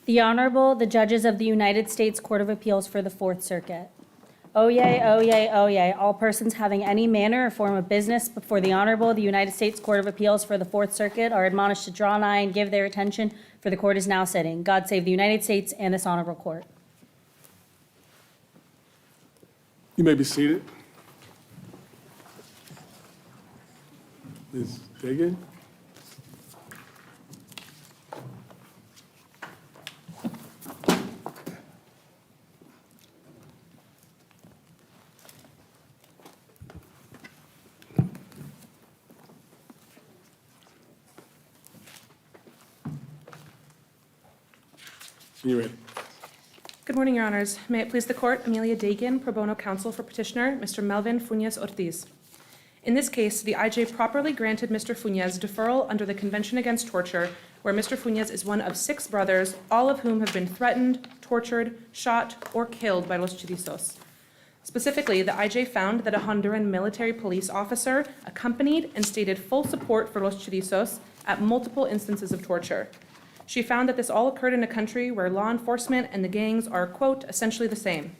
The Honorable, the Judges of the United States Court of Appeals for the Fourth Circuit. Oyez, oyez, oyez, all persons having any manner or form of business before the Honorable, the United States Court of Appeals for the Fourth Circuit are admonished to draw nigh and give their attention, for the court is now sitting. God save the United States and this honorable court. You may be seated. Ms. Dagan? You ready? Good morning, Your Honors. May it please the Court, Amelia Dagan, pro bono counsel for petitioner, Mr. Melvin Funez-Ortiz. In this case, the IJ properly granted Mr. Funez deferral under the Convention Against Torture, where Mr. Funez is one of 6 brothers, all of whom have been threatened, tortured, shot, or killed by Los Chorizos. Specifically, the IJ found that a Honduran military police officer accompanied and stated full support for Los Chorizos at multiple instances of torture. She found that this all occurred in a country where law enforcement and the gangs are, quote, essentially the same.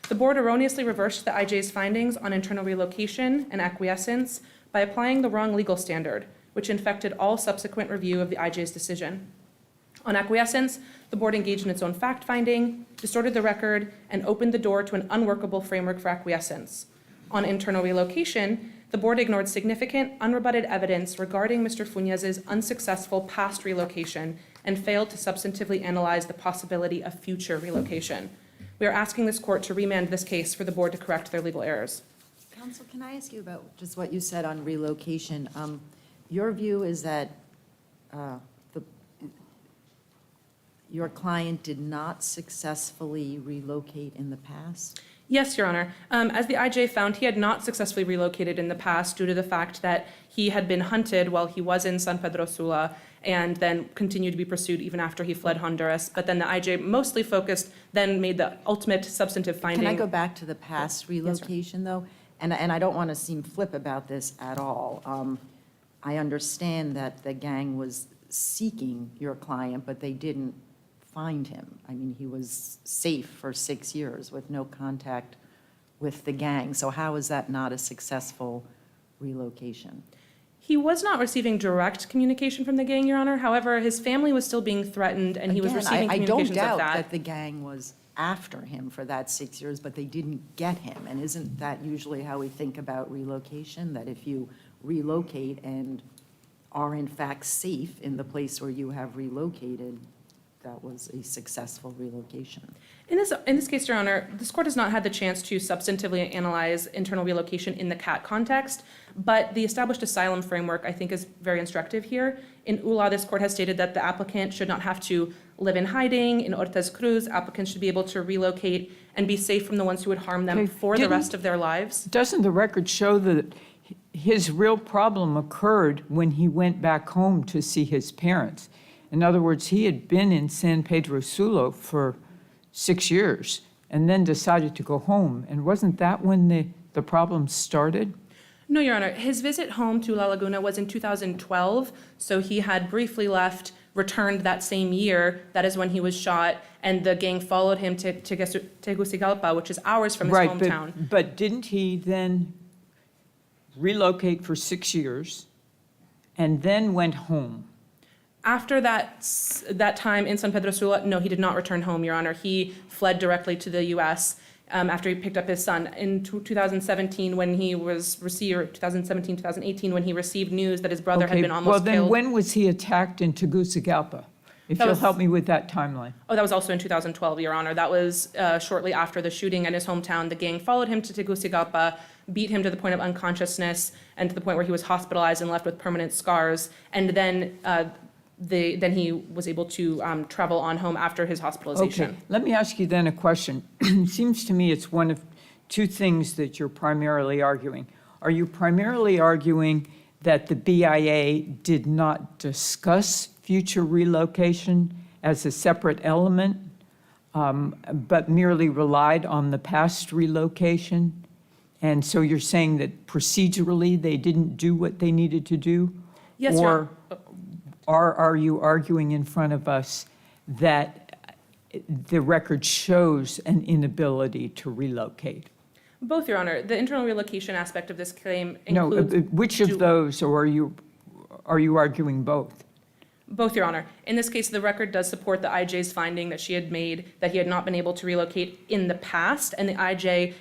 The board erroneously reversed the IJ's findings on internal relocation and acquiescence by applying the wrong legal standard, which infected all subsequent review of the IJ's decision. On acquiescence, the board engaged in its own fact-finding, distorted the record, and opened the door to an unworkable framework for acquiescence. On internal relocation, the board ignored significant, unrebutted evidence regarding Mr. Funez's unsuccessful past relocation and failed to substantively analyze the possibility of future relocation. We are asking this court to remand this case for the board to correct their legal errors. Counsel, can I ask you about just what you said on relocation? Your view is that your client did not successfully relocate in the past? Yes, Your Honor. As the IJ found, he had not successfully relocated in the past due to the fact that he had been hunted while he was in San Pedro Sula and then continued to be pursued even after he fled Honduras. But then the IJ mostly focused, then made the ultimate substantive finding. Can I go back to the past relocation, though? And I don't want to seem flip about this at all. I understand that the gang was seeking your client, but they didn't find him. I mean, he was safe for 6 years with no contact with the gang. So how is that not a successful relocation? He was not receiving direct communication from the gang, Your Honor. However, his family was still being threatened, and he was receiving communications of that. I don't doubt that the gang was after him for that 6 years, but they didn't get him. And isn't that usually how we think about relocation, that if you relocate and are in fact safe in the place where you have relocated, that was a successful relocation? In this case, Your Honor, this court has not had the chance to substantively analyze internal relocation in the CAT context, but the established asylum framework, I think, is very instructive here. In ULA, this court has stated that the applicant should not have to live in hiding. In Ortiz Cruz, applicants should be able to relocate and be safe from the ones who would harm them for the rest of their lives. Doesn't the record show that his real problem occurred when he went back home to see his parents? In other words, he had been in San Pedro Sula for 6 years and then decided to go home. And wasn't that when the problem started? No, Your Honor. His visit home to La Laguna was in 2012, so he had briefly left, returned that same year. That is when he was shot, and the gang followed him to Tegucigalpa, which is hours from his hometown. But didn't he then relocate for 6 years and then went home? After that time in San Pedro Sula, no, he did not return home, Your Honor. He fled directly to the U.S. After he picked up his son. In 2017, when he was received, 2017, 2018, when he received news that his brother had been almost killed. Well, then when was he attacked in Tegucigalpa? If you'll help me with that timeline. Oh, that was also in 2012, Your Honor. That was shortly after the shooting in his hometown. The gang followed him to Tegucigalpa, beat him to the point of unconsciousness, and to the point where he was hospitalized and left with permanent scars. And then then he was able to travel on home after his hospitalization. Okay, let me ask you then a question. It seems to me it's one of two things that you're primarily arguing. Are you primarily arguing that the BIA did not discuss future relocation as a separate element, but merely relied on the past relocation? And so you're saying that procedurally they didn't do what they needed to do? Yes, Your Honor. Or are you arguing in front of us that the record shows an inability to relocate? Both, Your Honor. The internal relocation aspect of this claim No, includes... which of those, or are you arguing both? Both, Your Honor. In this case, the record does support the IJ's finding that she had made that he had not been able to relocate in the past, and the IJ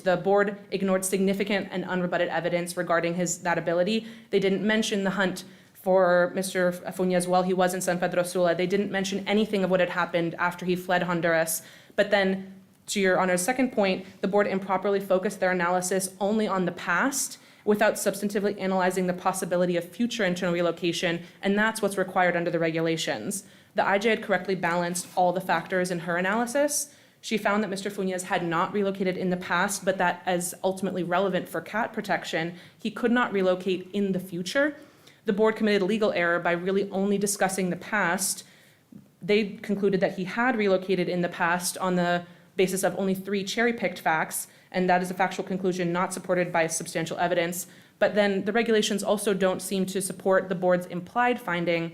the board ignored significant and unrebutted evidence regarding that ability. They didn't mention the hunt for Mr. Funez while he was in San Pedro Sula. They didn't mention anything of what had happened after he fled Honduras. But then, to Your Honor's second point, the board improperly focused their analysis only on the past without substantively analyzing the possibility of future internal relocation, and that's what's required under the regulations. The IJ had correctly balanced all the factors in her analysis. She found that Mr. Funez had not relocated in the past, but that as ultimately relevant for cat protection, he could not relocate in the future. The board committed a legal error by really only discussing the past. They concluded that he had relocated in the past on the basis of only 3 cherry-picked facts, and that is a factual conclusion not supported by substantial evidence. But then the regulations also don't seem to support the board's implied finding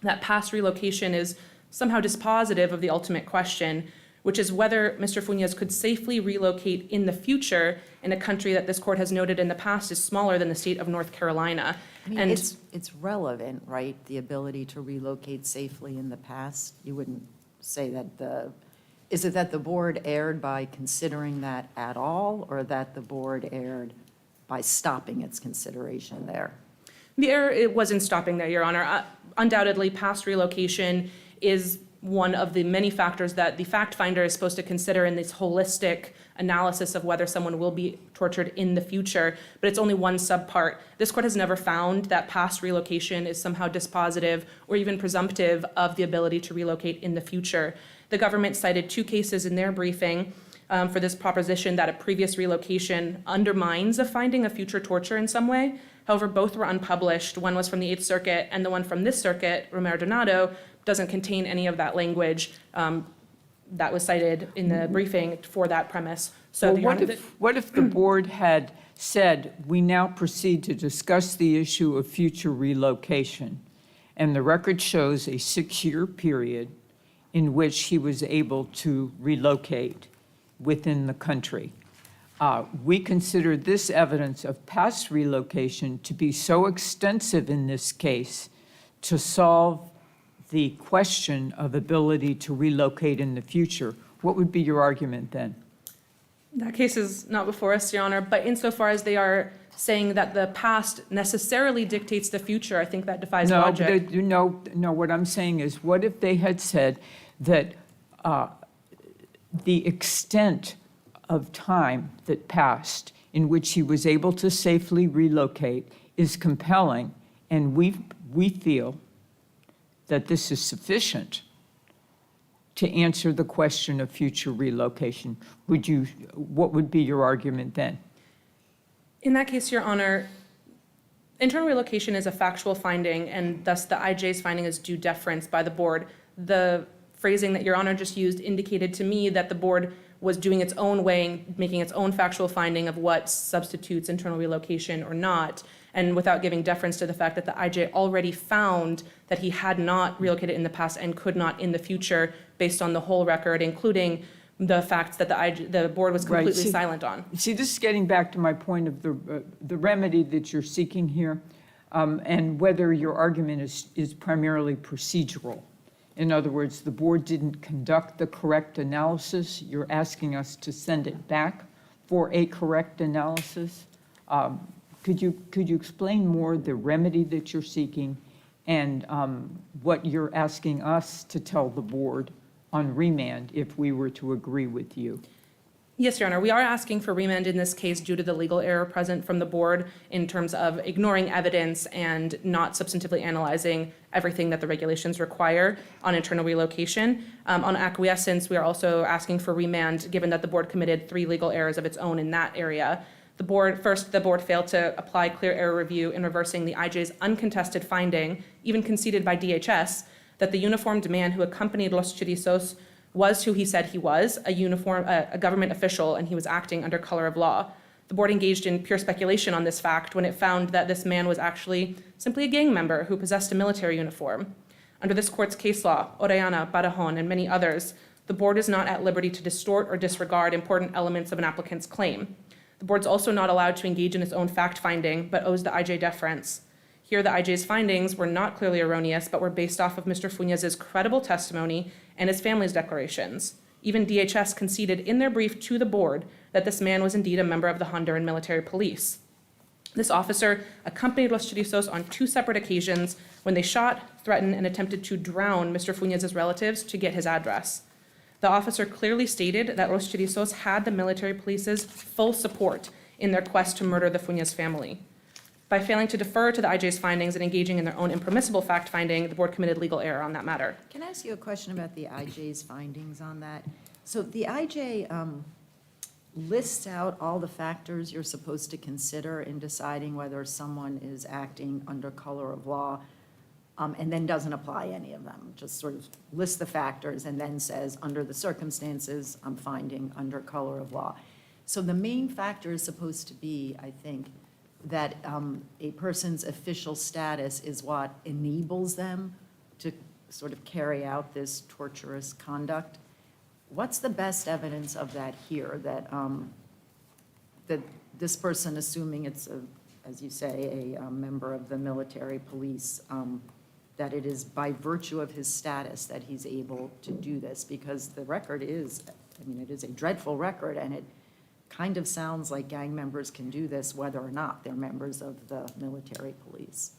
that past relocation is somehow dispositive of the ultimate question, which is whether Mr. Funez could safely relocate in the future in a country that this court has noted in the past is smaller than the state of North Carolina. I mean, And it's relevant, right? The ability to relocate safely in the past. You wouldn't say that is it that the board erred by considering that at all, or that the board erred by stopping its consideration there? the error, it wasn't stopping there, Your Honor. Undoubtedly, past relocation is one of the many factors that the fact finder is supposed to consider in this holistic analysis of whether someone will be tortured in the future, but it's only one subpart. This court has never found that past relocation is somehow dispositive or even presumptive of the ability to relocate in the future. The government cited 2 cases in their briefing for this proposition that a previous relocation undermines a finding of future torture in some way. However, both were unpublished. One was from the 8th Circuit, and the one from this circuit, Romero Donato, doesn't contain any of that language that was cited in the briefing for that premise. So Well, what if the board had said, we now proceed to discuss the issue of future relocation, and the record shows a 6-year period in which he was able to relocate within the country? We consider this evidence of past relocation to be so extensive in this case to solve the question of ability to relocate in the future. What would be your argument then? That case is not before us, Your Honor, but insofar as they are saying that the past necessarily dictates the future, I think that defies logic. No, what I'm saying is, what if they had said that the extent of time that passed in which he was able to safely relocate is compelling, and we feel that this is sufficient to answer the question of future relocation? What would be your argument then? In that case, Your Honor, internal relocation is a factual finding, and thus the IJ's finding is due deference by the board. The phrasing that Your Honor just used indicated to me that the board was doing its own weighing, making its own factual finding of what substitutes internal relocation or not, and without giving deference to the fact that the IJ already found that he had not relocated in the past and could not in the future based on the whole record, including the facts that the board was completely silent on. See, this is getting back to my point of the remedy that you're seeking here, and whether your argument is primarily procedural. In other words, the board didn't conduct the correct analysis. You're asking us to send it back for a correct analysis. Could you explain more the remedy that you're seeking and what you're asking us to tell the board on remand if we were to agree with you? Yes, Your Honor, we are asking for remand in this case due to the legal error present from the board in terms of ignoring evidence and not substantively analyzing everything that the regulations require on internal relocation. On acquiescence, we are also asking for remand given that the board committed 3 legal errors of its own in that area. The board failed to apply clear error review in reversing the IJ's uncontested finding, even conceded by DHS, that the uniformed man who accompanied Los Chorizos was who he said he was, a government official, and he was acting under color of law. The board engaged in pure speculation on this fact when it found that this man was actually simply a gang member who possessed a military uniform. Under this court's case law, Orellana, Barajon, and many others, the board is not at liberty to distort or disregard important elements of an applicant's claim. The board's also not allowed to engage in its own fact-finding, but owes the IJ deference. Here, the IJ's findings were not clearly erroneous, but were based off of Mr. Funez's credible testimony and his family's declarations. Even DHS conceded in their brief to the board that this man was indeed a member of the Honduran military police. This officer accompanied Los Chorizos on 2 separate occasions when they shot, threatened, and attempted to drown Mr. Funez's relatives to get his address. The officer clearly stated that Los Chorizos had the military police's full support in their quest to murder the Funez family. By failing to defer to the IJ's findings and engaging in their own impermissible fact-finding, the board committed legal error on that matter. Can I ask you a question about the IJ's findings on that? So the IJ lists out all the factors you're supposed to consider in deciding whether someone is acting under color of law, and then doesn't apply any of them. Just sort of lists the factors and then says, under the circumstances, I'm finding under color of law. So the main factor is supposed to be, I think, that a person's official status is what enables them to sort of carry out this torturous conduct. What's the best evidence of that here, that that this person, assuming it's, as you say, a member of the military police, that it is by virtue of his status that he's able to do this? Because the record is, I mean, it is a dreadful record, and it kind of sounds like gang members can do this whether or not they're members of the military police.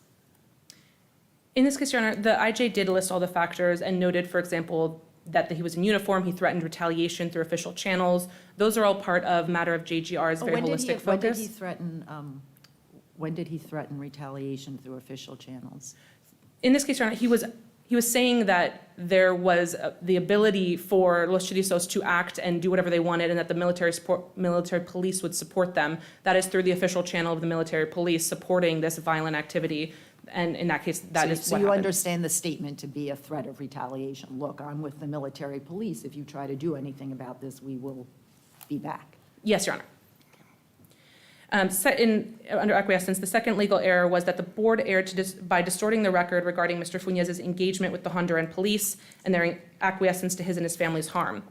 In this case, Your Honor, the IJ did list all the factors and noted, for example, that he was in uniform, he threatened retaliation through official channels. Those are all part of matter of JGR's very holistic focus. When did he threaten retaliation through official channels? In this case, Your Honor, he was saying that there was the ability for Los Chorizos to act and do whatever they wanted, and that the military police would support them. That is through the official channel of the military police supporting this violent activity. And in that case, that is So what you happened. understand the statement to be a threat of retaliation. Look, I'm with the military police. If you try to do anything about this, we will be back. Yes, Your Honor. Under acquiescence, the second legal error was that the board erred by distorting the record regarding Mr. Funez's engagement with the Honduran police and their acquiescence to his and his family's harm.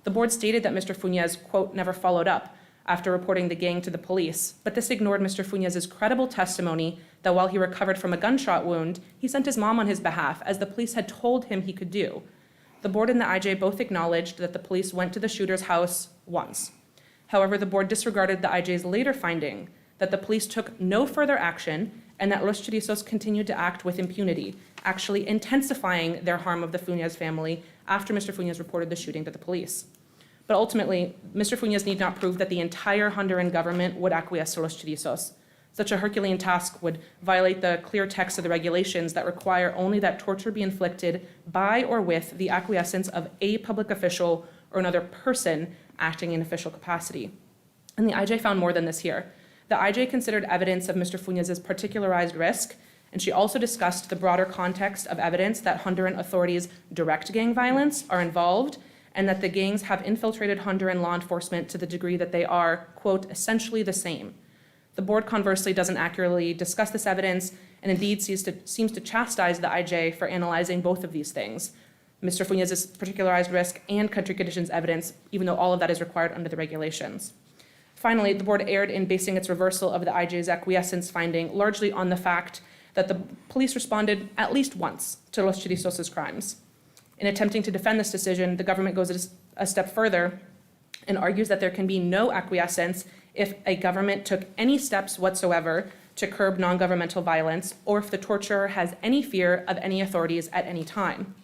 The board stated that Mr. Funez, quote, never followed up after reporting the gang to the police, but this ignored Mr. Funez's credible testimony that while he recovered from a gunshot wound, he sent his mom on his behalf, as the police had told him he could do. The board and the IJ both acknowledged that the police went to the shooter's house once. However, the board disregarded the IJ's later finding that the police took no further action and that Los Chorizos continued to act with impunity, actually intensifying their harm of the Funez family after Mr. Funez reported the shooting to the police. But ultimately, Mr. Funez need not prove that the entire Honduran government would acquiesce to Los Chorizos. Such a Herculean task would violate the clear text of the regulations that require only that torture be inflicted by or with the acquiescence of a public official or another person acting in official capacity. And the IJ found more than this here. The IJ considered evidence of Mr. Funez's particularized risk, and she also discussed the broader context of evidence that Honduran authorities direct gang violence are involved, and that the gangs have infiltrated Honduran law enforcement to the degree that they are, quote, essentially the same. The board conversely doesn't accurately discuss this evidence, and indeed seems to chastise the IJ for analyzing both of these things, Mr. Funez's particularized risk and country conditions evidence, even though all of that is required under the regulations. Finally, the board erred in basing its reversal of the IJ's acquiescence finding largely on the fact that the police responded at least once to Los Chorizos' crimes. In attempting to defend this decision, the government goes a step further and argues that there can be no acquiescence if a government took any steps whatsoever to curb non-governmental violence, or if the torturer has any fear of any authorities at any time.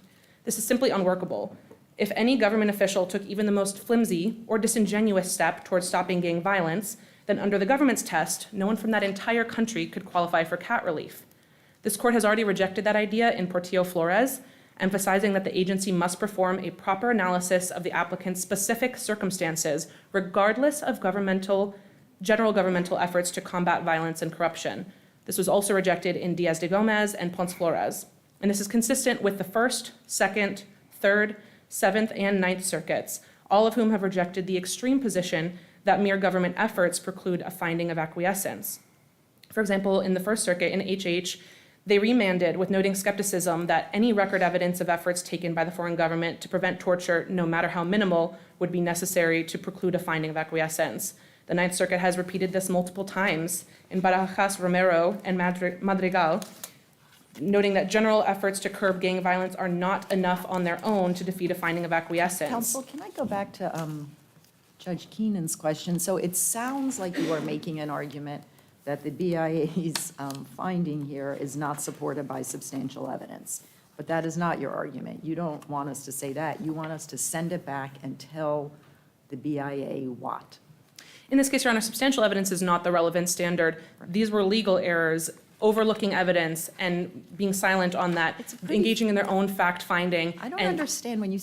This is simply unworkable. If any government official took even the most flimsy or disingenuous step towards stopping gang violence, then under the government's test, no one from that entire country could qualify for cat relief. This court has already rejected that idea in Portillo-Flores, emphasizing that the agency must perform a proper analysis of the applicant's specific circumstances, regardless of general governmental efforts to combat violence and corruption. This was also rejected in Diaz de Gomez and Ponce Flores. And this is consistent with the First, Second, Third, Seventh, and Ninth Circuits, all of whom have rejected the extreme position that mere government efforts preclude a finding of acquiescence. For example, in the First Circuit, in HH, They remanded with noting skepticism that any record evidence of efforts taken by the foreign government to prevent torture, no matter how minimal, would be necessary to preclude a finding of acquiescence. The Ninth Circuit has repeated this multiple times in Barajas, Romero, and Madrigal, noting that general efforts to curb gang violence are not enough on their own to defeat a finding of acquiescence. Counsel, can I go back to Judge Keenan's question? So it sounds like you are making an argument that the BIA's finding here is not supported by substantial evidence. But that is not your argument. You don't want us to say that. You want us to send it back and tell the BIA what? In this case, Your Honor, substantial evidence is not the relevant standard. These were legal errors, overlooking evidence and being silent on that, engaging in their own fact-finding. I don't and- understand when you,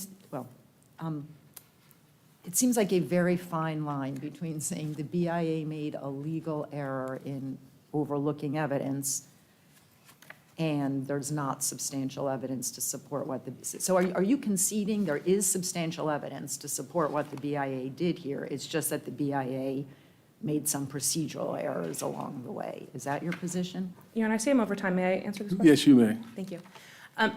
it seems like a very fine line between saying the BIA made a legal error in overlooking evidence and there's not substantial evidence to support what the, so are you conceding there is substantial evidence to support what the BIA did here? It's just that the BIA made some procedural errors along the way. Is that your position? Your Honor, I see I'm over time. May I answer this question? Yes, you may. Thank you.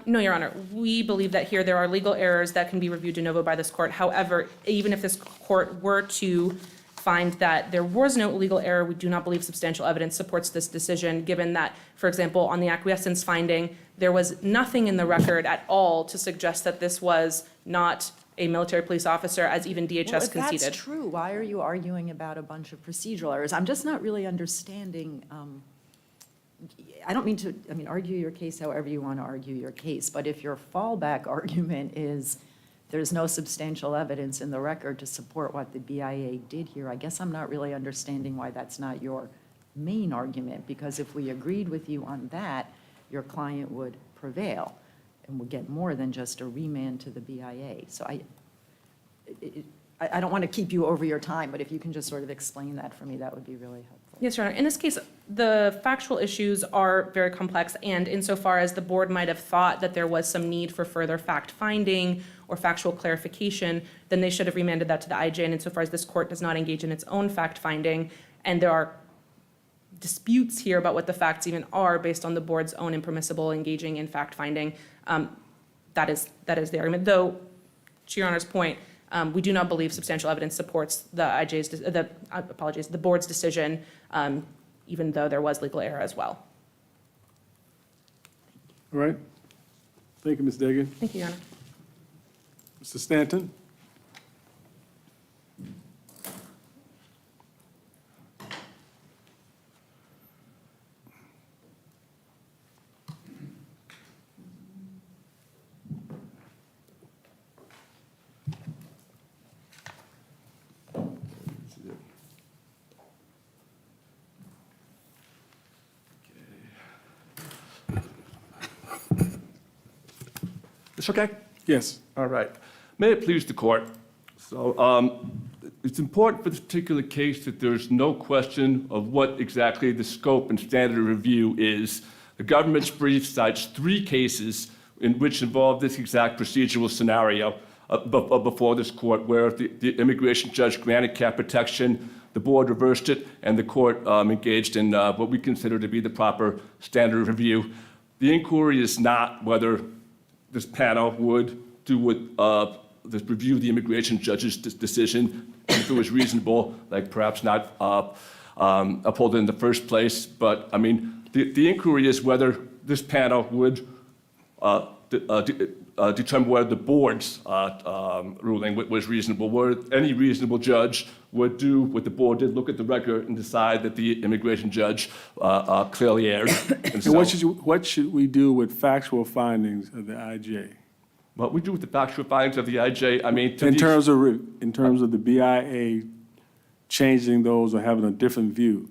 No, Your Honor, we believe that here there are legal errors that can be reviewed de novo by this court. However, even if this court were to find that there was no legal error, we do not believe substantial evidence supports this decision, given that, for example, on the acquiescence finding, there was nothing in the record at all to suggest that this was not a military police officer, as even DHS Well, if conceded. that's true, why are you arguing about a bunch of procedural errors? I'm just not really understanding. I don't mean to, argue your case however you want to argue your case, but if your fallback argument is there's no substantial evidence in the record to support what the BIA did here, I guess I'm not really understanding why that's not your main argument, because if we agreed with you on that, your client would prevail and would get more than just a remand to the BIA. So I don't want to keep you over your time, but if you can just sort of explain that for me, that would be really helpful. Yes, Your Honor. In this case, the factual issues are very complex, and insofar as the board might have thought that there was some need for further fact-finding or factual clarification, then they should have remanded that to the IJ, and insofar as this court does not engage in its own fact-finding, and there are disputes here about what the facts even are based on the board's own impermissible engaging in fact-finding, that is the argument. Though, to Your Honor's point, we do not believe substantial evidence supports the board's decision, even though there was legal error as well. All right. Thank you, Ms. Dagan. Thank you, Your Honor. Mr. Stanton? It's okay? Yes. All right. May it please the court. So it's important for this particular case that there's no question of what exactly the scope and standard of review is. The government's brief cites 3 cases in which involve this exact procedural scenario before this court, where the immigration judge granted cat protection, the board reversed it, and the court engaged in what we consider to be the proper standard of review. The inquiry is not whether this panel would do what this review the immigration judge's decision, if it was reasonable, like perhaps not uphold it in the first place. But I mean, the inquiry is whether this panel would determine whether the board's ruling was reasonable, where any reasonable judge would do what the board did, look at the record and decide that the immigration judge clearly erred. And And so, what should we do with factual findings of the IJ? what we do with the factual findings of the IJ, I mean, In terms of the BIA changing those or having a different view?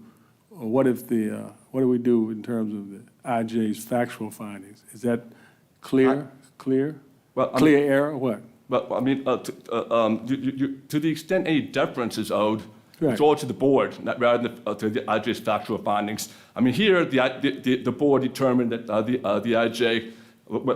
Or what do we do in terms of the IJ's factual findings? Is that clear? Well, I mean- Clear error or what? But I mean, to the extent any deference is owed, Right. it's all to the board, rather than to the IJ's factual findings. I mean, here the board determined that the IJ.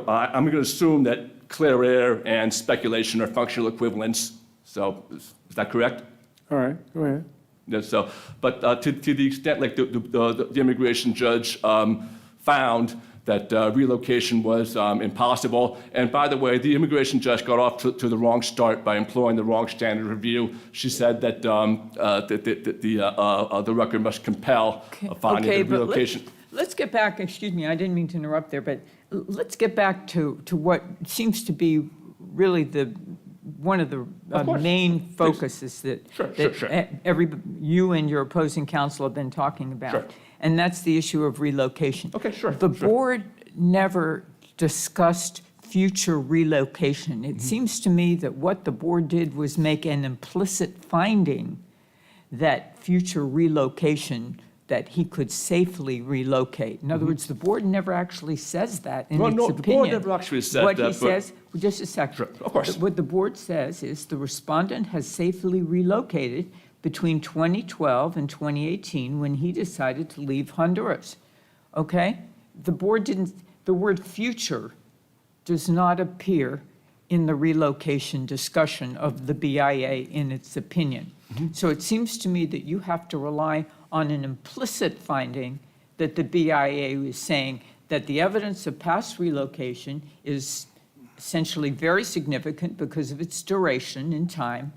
I'm going to assume that clear air and speculation are functional equivalents. So is that correct? All right, go ahead. Yeah, so, but to the extent like the immigration judge found that relocation was impossible. And by the way, the immigration judge got off to the wrong start by employing the wrong standard of review. She said that the record must compel a finding Okay, of but relocation. let's get back, excuse me, I didn't mean to interrupt there, but let's get back to what seems to be really one of the Of course. main focuses that Sure. you and your opposing counsel have been talking about. Sure. And that's the issue of relocation. Okay, sure, The sure. board never discussed future relocation. It seems to me that what the board did was make an implicit finding that future relocation, that he could safely relocate. In other words, the board never actually says that in Well, its no, opinion. the board never actually said What that, he but- says, just a second. Sure, of course. What the board says is the respondent has safely relocated between 2012 and 2018 when he decided to leave Honduras. Okay? The word future does not appear in the relocation discussion of the BIA in its opinion. So it seems to me that you have to rely on an implicit finding that the BIA is saying that the evidence of past relocation is essentially very significant because of its duration in time,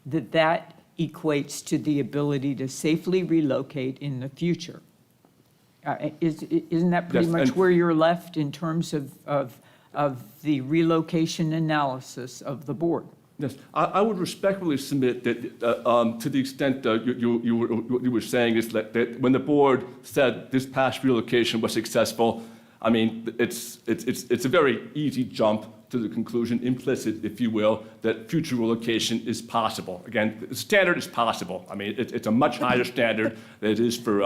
that equates to the ability to safely relocate in the future. Isn't that pretty Yes, much and- where you're left in terms of the relocation analysis of the board? Yes, I would respectfully submit that to the extent what you were saying is that when the board said this past relocation was successful, I mean, it's a very easy jump to the conclusion, implicit, if you will, that future relocation is possible. Again, the standard is possible. I mean, it's a much higher standard than it is for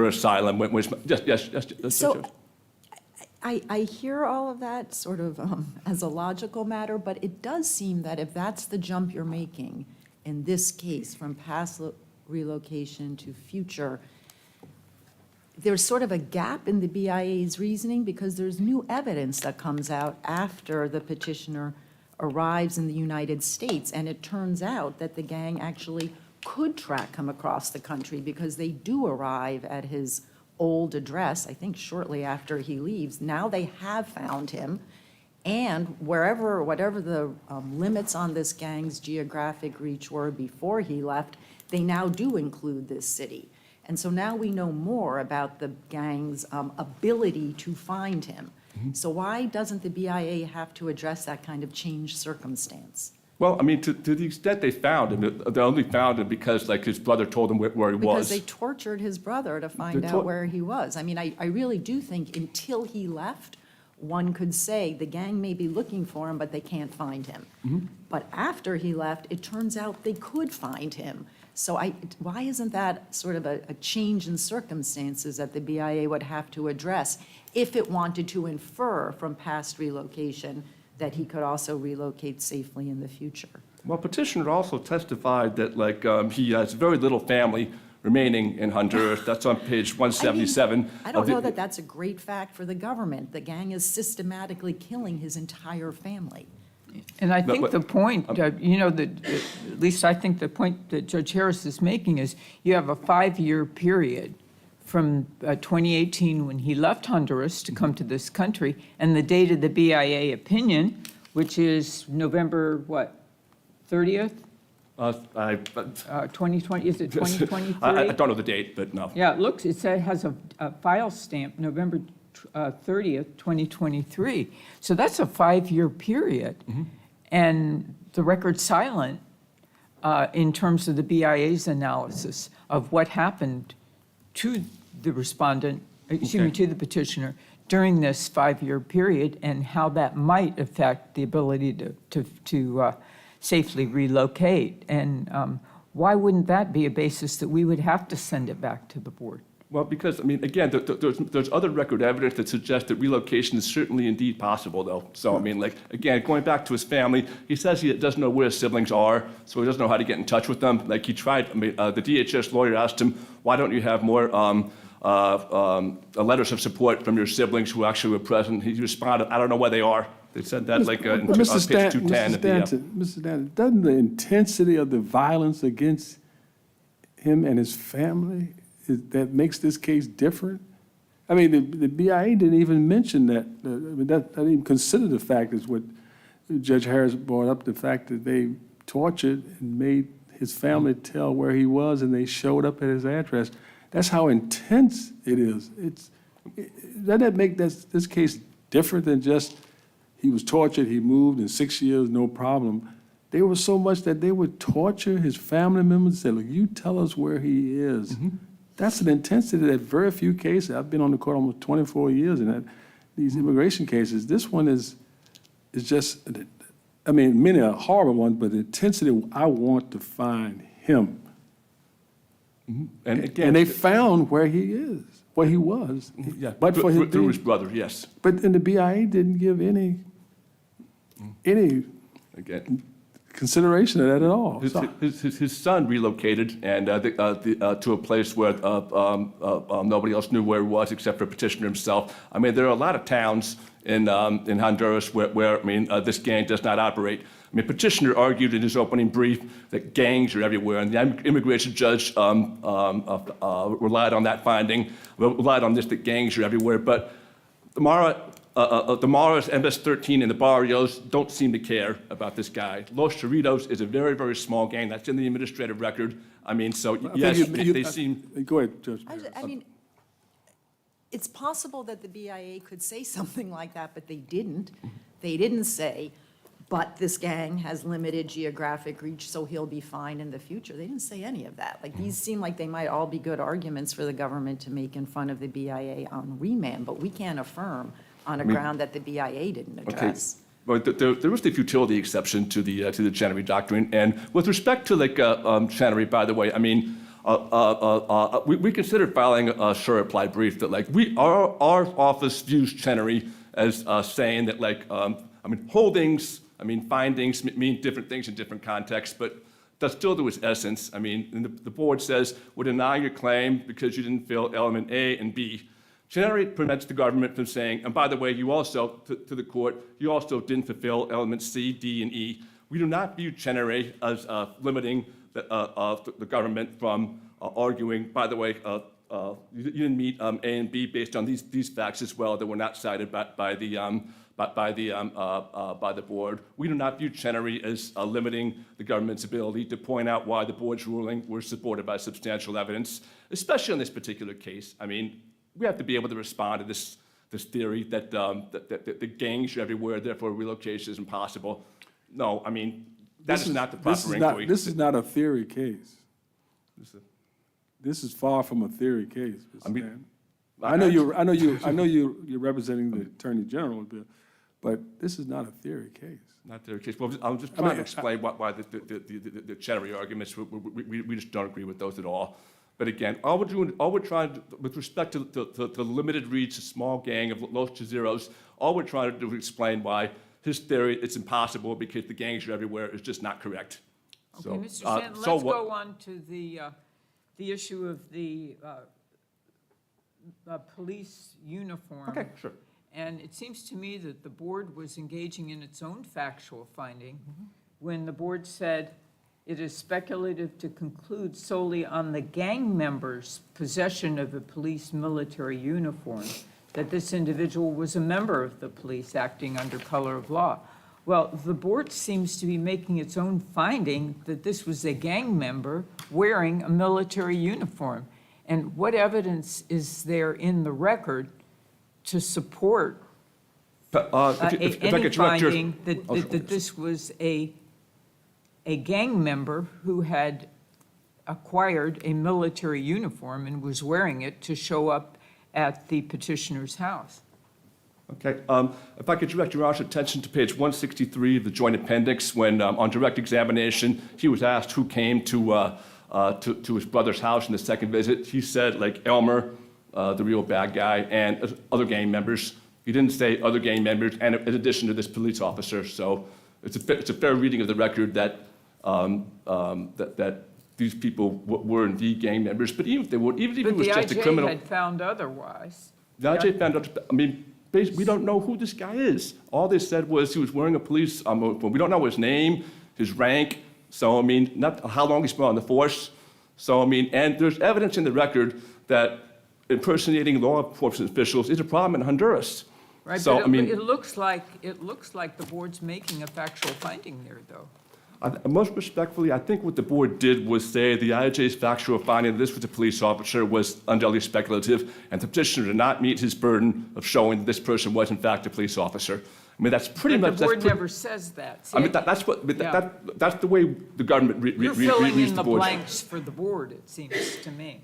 asylum. Yes. So I hear all of that sort of as a logical matter, but it does seem that if that's the jump you're making in this case from past relocation to future, there's sort of a gap in the BIA's reasoning because there's new evidence that comes out after the petitioner arrives in the United States, and it turns out that the gang actually could track him across the country because they do arrive at his old address, I think shortly after he leaves. Now they have found him, and whatever the limits on this gang's geographic reach were before he left, they now do include this city. And so now we know more about the gang's ability to find him. So why doesn't the BIA have to address that kind of changed circumstance? Well, I mean, to the extent they found him, they only found him because, like, his brother told him where he Because was. they tortured his brother to find They out where he was. I mean, I really do think until he left, one could say the gang may be looking for him, but they can't find him. But after he left, it turns out they could find him. So why isn't that sort of a change in circumstances that the BIA would have to address if it wanted to infer from past relocation that he could also relocate safely in the future? Well, petitioner also testified that, like, he has very little family remaining in Honduras. That's on page 177. I don't know that that's a great fact for the government. The gang is systematically killing his entire family. And I But- think but- the point, at least I think the point that Judge Harris is making is you have a 5-year period from 2018 when he left Honduras to come to this country, and the date of the BIA opinion, which is November, 30th, 2020, is it 2023? I don't know the date, but no. Yeah, it has a file stamp, November 30th, 2023. So that's a 5-year period. And the record's silent in terms of the BIA's analysis of what happened to the respondent, to the petitioner during this 5-year period and how that might affect the ability to safely relocate. And why wouldn't that be a basis that we would have to send it back to the board? Well, because, I mean, again, there's other record evidence that suggests that relocation is certainly indeed possible, though. So, I mean, like, again, going back to his family, he says he doesn't know where his siblings are, so he doesn't know how to get in touch with them. Like, he tried, I mean, the DHS lawyer asked him, why don't you have more letters of support from your siblings who actually were present? He responded, I don't know where they are. They said that, like, on page 210 of the... Mr. Stanton, doesn't the intensity of the violence against him and his family that makes this case different? I mean, the BIA didn't even mention that, that didn't even consider the fact is what Judge Harris brought up, the fact that they tortured and made his family tell where he was, and they showed up at his address. That's how intense it is. Doesn't that make this case different than just he was tortured, he moved in 6 years, no problem? They were so much that they would torture his family members, say, look, you tell us where he is. That's an intensity that very few cases, I've been on the court almost 24 years, and these immigration cases, this one is just, I mean, many are horrible ones, but the intensity, I want to find him. And again, And they found where he is, where he was. yeah, But for his, through his brother, yes. but and the BIA didn't give any Again, consideration of that at all. So- his son relocated and to a place where nobody else knew where he was except for petitioner himself. I mean, there are a lot of towns in Honduras where I mean, this gang does not operate. I mean, petitioner argued in his opening brief that gangs are everywhere, and the immigration judge relied on that finding, relied on this, that gangs are everywhere. But the Maras, MS-13, and the Barrios don't seem to care about this guy. Los Chorritos is a very, very small gang. That's in the administrative record. I mean, so yes, they seem... Go ahead, Judge. I mean, it's possible that the BIA could say something like that, but they didn't. They didn't say, but this gang has limited geographic reach, so he'll be fine in the future. They didn't say any of that. Like, these seem like they might all be good arguments for the government to make in front of the BIA on remand, but we can't affirm on a ground that the BIA didn't address. But there was the futility exception to the Chenery Doctrine. And with respect to, like, Chenery, by the way, I mean, we considered filing a sure reply brief that, like, our office views Chenery as saying that, like, I mean, holdings, I mean, findings mean different things in different contexts, but that's still to its essence. I mean, and the board says, we're denying your claim because you didn't fill element A and B. Chenery prevents the government from saying, and by the way, you also, to the court, you also didn't fulfill elements C, D, and E. We do not view Chenery as limiting the government from arguing, by the way, you didn't meet A and B based on these facts as well that were not cited by the board. We do not view Chenery as limiting the government's ability to point out why the board's ruling were supported by substantial evidence, especially in this particular case. I mean, we have to be able to respond to this theory that the gangs are everywhere, therefore relocation is impossible. No, I mean, that is not the proper inquiry. This is not a theory case. This is far from a theory case, Mr. I mean, Stan. I know you're representing the Attorney General, but this is not a theory case. Not their case. Well, I'm just trying to explain why the Chenery arguments, we just don't agree with those at all. But again, all we're trying to, with respect to the limited reach, a small gang of Los Chorritos, all we're trying to do is explain why his theory, it's impossible because the gangs are everywhere, is just not correct. Okay, So, Mr. Stanton, so let's what- go on to the issue of the police uniform. Okay, sure. And it seems to me that the board was engaging in its own factual finding when the board said it is speculative to conclude solely on the gang members' possession of a police military uniform that this individual was a member of the police acting under color of law. Well, the board seems to be making its own finding that this was a gang member wearing a military uniform. And what evidence is there in the record to support If I any could direct your- finding that this was a gang member who had acquired a military uniform and was wearing it to show up at the petitioner's house? Okay, if I could direct your Honor's attention to page 163 of the joint appendix, when on direct examination, he was asked who came to his brother's house in the second visit. He said, like, Elmer, the real bad guy, and other gang members. He didn't say other gang members, and in addition to this police officer. So it's a fair reading of the record that that these people were indeed gang members. But even if they were, even if it was just a criminal. But the IJ had found otherwise. The IJ found out, I mean, we don't know who this guy is. All they said was he was wearing a police uniform. We don't know his name, his rank, so, I mean, not how long he's been on the force. So, I mean, and there's evidence in the record that impersonating law enforcement officials is a problem in Honduras. Right, So, but I mean, it looks like the board's making a factual finding there, though. Most respectfully, I think what the board did was say the IJ's factual finding that this was a police officer was unduly speculative, and the petitioner did not meet his burden of showing that this person was in fact a police officer. I mean, that's pretty But much. the board that's pre- never says that. See, I mean, that's what. Yeah. That's the way the government You're filling reads in the the board's. blanks for the board, it seems to me.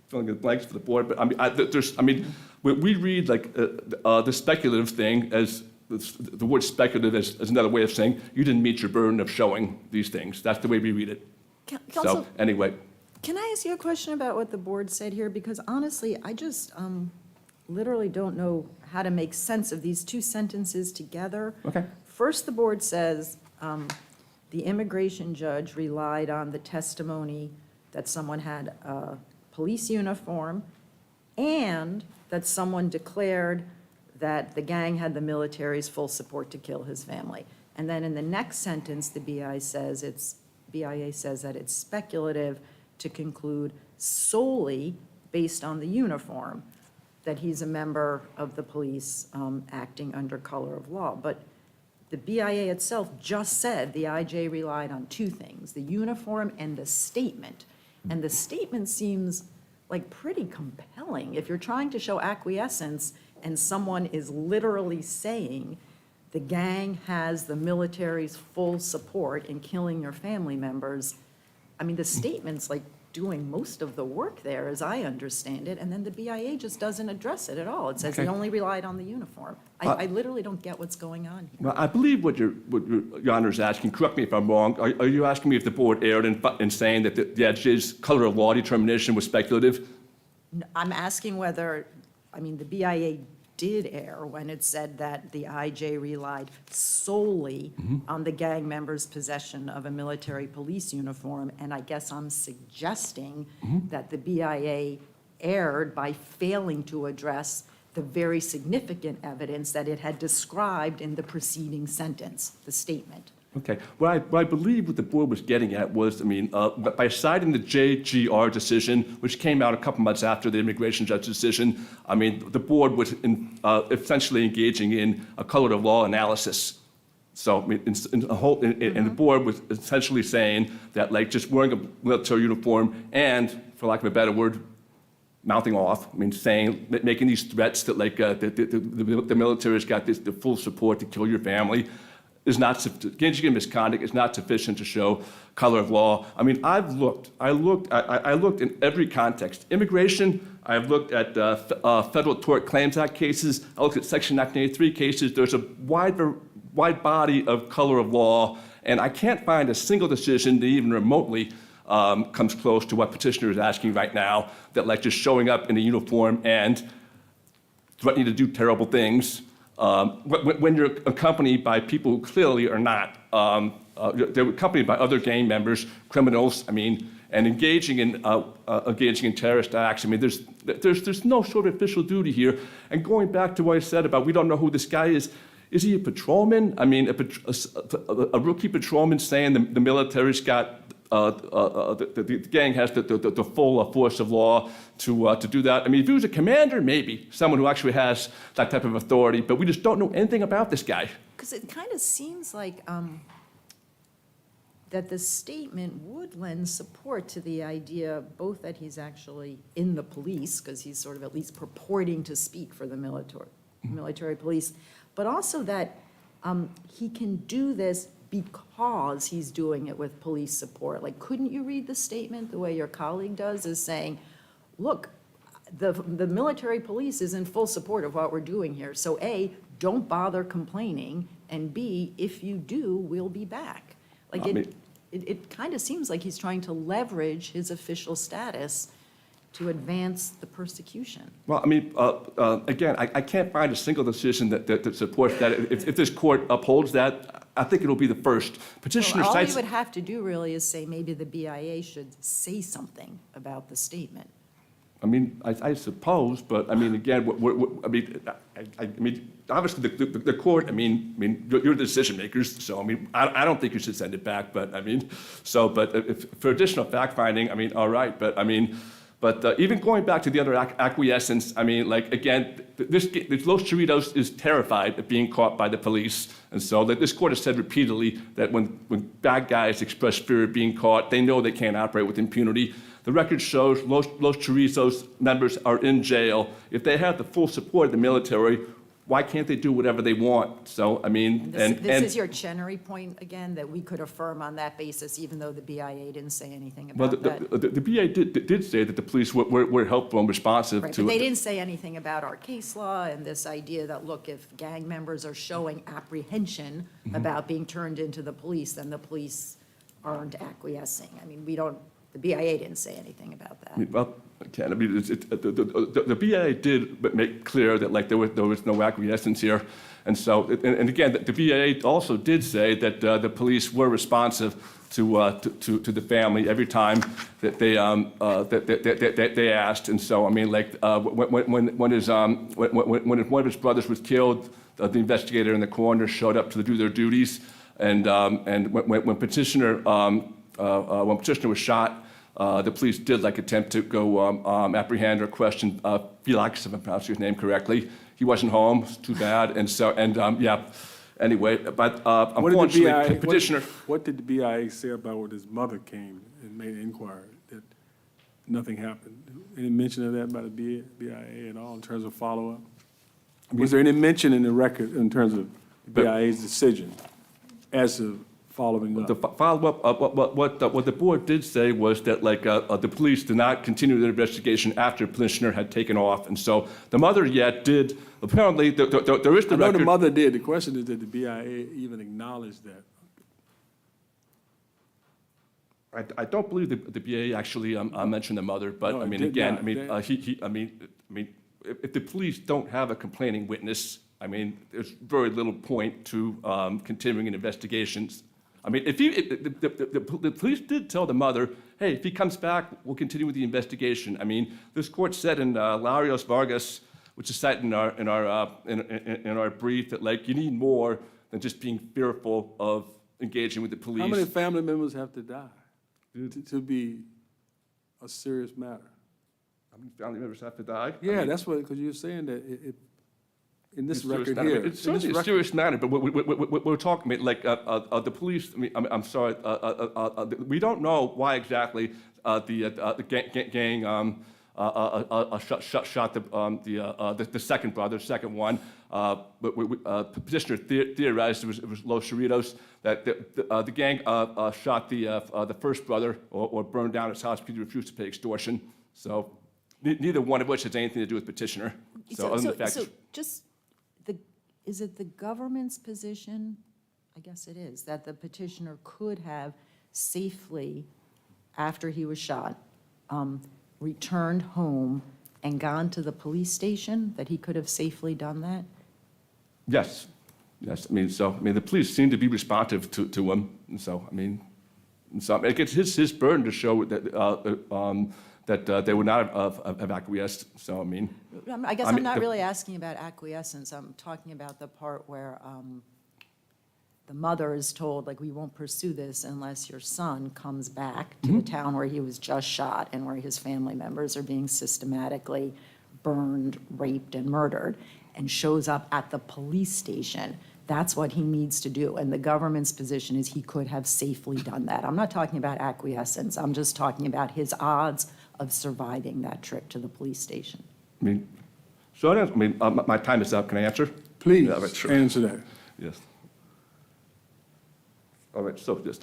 Filling in the blanks for the board, but I mean, we read like the speculative thing as the word speculative as another way of saying you didn't meet your burden of showing these things. That's the way we read it. Counsel, So anyway, can I ask you a question about what the board said here? Because honestly, I just literally don't know how to make sense of these two sentences together. okay. First, the board says the immigration judge relied on the testimony that someone had a police uniform and that someone declared that the gang had the military's full support to kill his family. And then in the next sentence, the BIA says that it's speculative to conclude solely based on the uniform that he's a member of the police acting under color of law. But the BIA itself just said the IJ relied on two things, the uniform and the statement. And the statement seems like pretty compelling. If you're trying to show acquiescence and someone is literally saying the gang has the military's full support in killing your family members, I mean, the statement's like doing most of the work there, as I understand it, and then the BIA just doesn't address it at all. It says he Okay. only relied on the uniform. I literally don't get what's going on here. Well, I believe what your Honor is asking, correct me if I'm wrong, are you asking me if the board erred in saying that the IJ's color of law determination was speculative? I'm asking whether, I mean, the BIA did err when it said that the IJ relied solely on the gang members' possession of a military police uniform, and I guess I'm suggesting that the BIA erred by failing to address the very significant evidence that it had described in the preceding sentence, the statement. Okay. What I believe what the board was getting at was, I mean, by citing the JGR decision, which came out a couple months after the immigration judge decision, I mean, the board was essentially engaging in a color of law analysis. So, I mean, and the board was essentially saying that, like, just wearing a military uniform and, for lack of a better word, mouthing off, I mean, saying, making these threats that, like, the military's got the full support to kill your family, is not engaging in misconduct is not sufficient to show color of law. I mean, I looked in every context. Immigration, I've looked at Federal Tort Claims Act cases. I looked at Section 1983 cases. There's a wide body of color of law, and I can't find a single decision that even remotely comes close to what petitioner is asking right now. That, like, just showing up in a uniform and threatening to do terrible things. When you're accompanied by people who clearly are not, they're accompanied by other gang members, criminals, I mean, and engaging in terrorist acts. I mean, there's no sort of official duty here. And going back to what I said about we don't know who this guy is he a patrolman? I mean, a rookie patrolman saying the military's got the gang has the full force of law to do that. I mean, if he was a commander, maybe someone who actually has that type of authority, but we just don't know anything about this guy. Because it kind of seems like that the statement would lend support to the idea both that he's actually in the police, because he's sort of at least purporting to speak for the military police, but also that he can do this because he's doing it with police support. Like, couldn't you read the statement the way your colleague does, as saying, look, the military police is in full support of what we're doing here. So A, don't bother complaining, and B, if you do, we'll be back. Like, it kind of seems like he's trying to leverage his official status to advance the persecution. Well, I mean, again, I can't find a single decision that supports that. If this court upholds that, I think it'll be the first. Petitioner Well, all cites. you would have to do really is say maybe the BIA should say something about the statement. I mean, I suppose, but I mean, again, I mean, obviously the court. I mean, you're the decision makers, so I mean, I don't think you should send it back. But I mean, but if, for additional fact finding, I mean, all right. But I mean, But even going back to the other acquiescence, I mean, like, again, this Los Chorritos is terrified of being caught by the police. And so this court has said repeatedly that when bad guys express fear of being caught, they know they can't operate with impunity. The record shows Los Chorritos members are in jail. If they have the full support of the military, why can't they do whatever they want? So, I mean, This is your Chenery point again, that we could affirm on that basis, even though the BIA didn't say anything well, about that? the BIA did say that the police were helpful and responsive Right, to but they it. didn't say anything about our case law and this idea that, look, if gang members are showing apprehension Mm-hmm. about being turned into the police, then the police aren't acquiescing. I mean, the BIA didn't say anything about that. Well, again, I mean, the BIA did make clear that, like, there was no acquiescence here. And so, and again, the BIA also did say that the police were responsive to the family every time that they asked. And so, I mean, like, when one of his brothers was killed, the investigator and the coroner showed up to do their duties. And when petitioner was shot, the police did attempt to go apprehend or question Felix, if I'm pronouncing his name correctly. He wasn't home. It's too bad. And so, yeah. Anyway, but unfortunately, petitioner. What did the BIA say about when his mother came and made an inquiry that nothing happened? Any mention of that by the BIA at all in terms of follow-up? Was there any mention in the record in terms of the BIA's decision as of following up? The follow-up, what the board did say was that, the police did not continue their investigation after petitioner had taken off. And so the mother yet did, apparently, there is the I know record. the mother did. The question is, did the BIA even acknowledge that? I don't believe the BIA actually mentioned the mother, but No, I it mean, did again, not. If the police don't have a complaining witness, I mean, there's very little point to continuing investigations. I mean, if the police did tell the mother, hey, if he comes back, we'll continue with the investigation. I mean, this court said in Larios Vargas, which is cited in our brief, that you need more than just being fearful of engaging with the police. How many family members have to die to be a serious matter? How many family members have to die? Yeah, that's what, because you're saying that in this record matter. here. It's certainly a serious matter, but we're talking about, the police, I'm sorry, we don't know why exactly the gang shot the second brother, second one. But petitioner theorized it was Los Chorritos, that the gang shot the first brother or burned down his house because he refused to pay extortion. So neither one of which has anything to do with petitioner. Is it the government's position, I guess it is, that the petitioner could have safely, after he was shot, returned home and gone to the police station, that he could have safely done that? Yes. I mean, the police seem to be responsive to him. And so, it's his burden to show that they would not have acquiesced. So, I guess I'm not really asking about acquiescence. I'm talking about the part where the mother is told, we won't pursue this unless your son comes back to the town where he was just shot and where his family members are being systematically burned, raped, and murdered, and shows up at the police station. That's what he needs to do. And the government's position is he could have safely done that. I'm not talking about acquiescence. I'm just talking about his odds of surviving that trip to the police station. My time is up. Can I answer? Please, Yeah, right, sure. answer that. Yes. All right, so yes.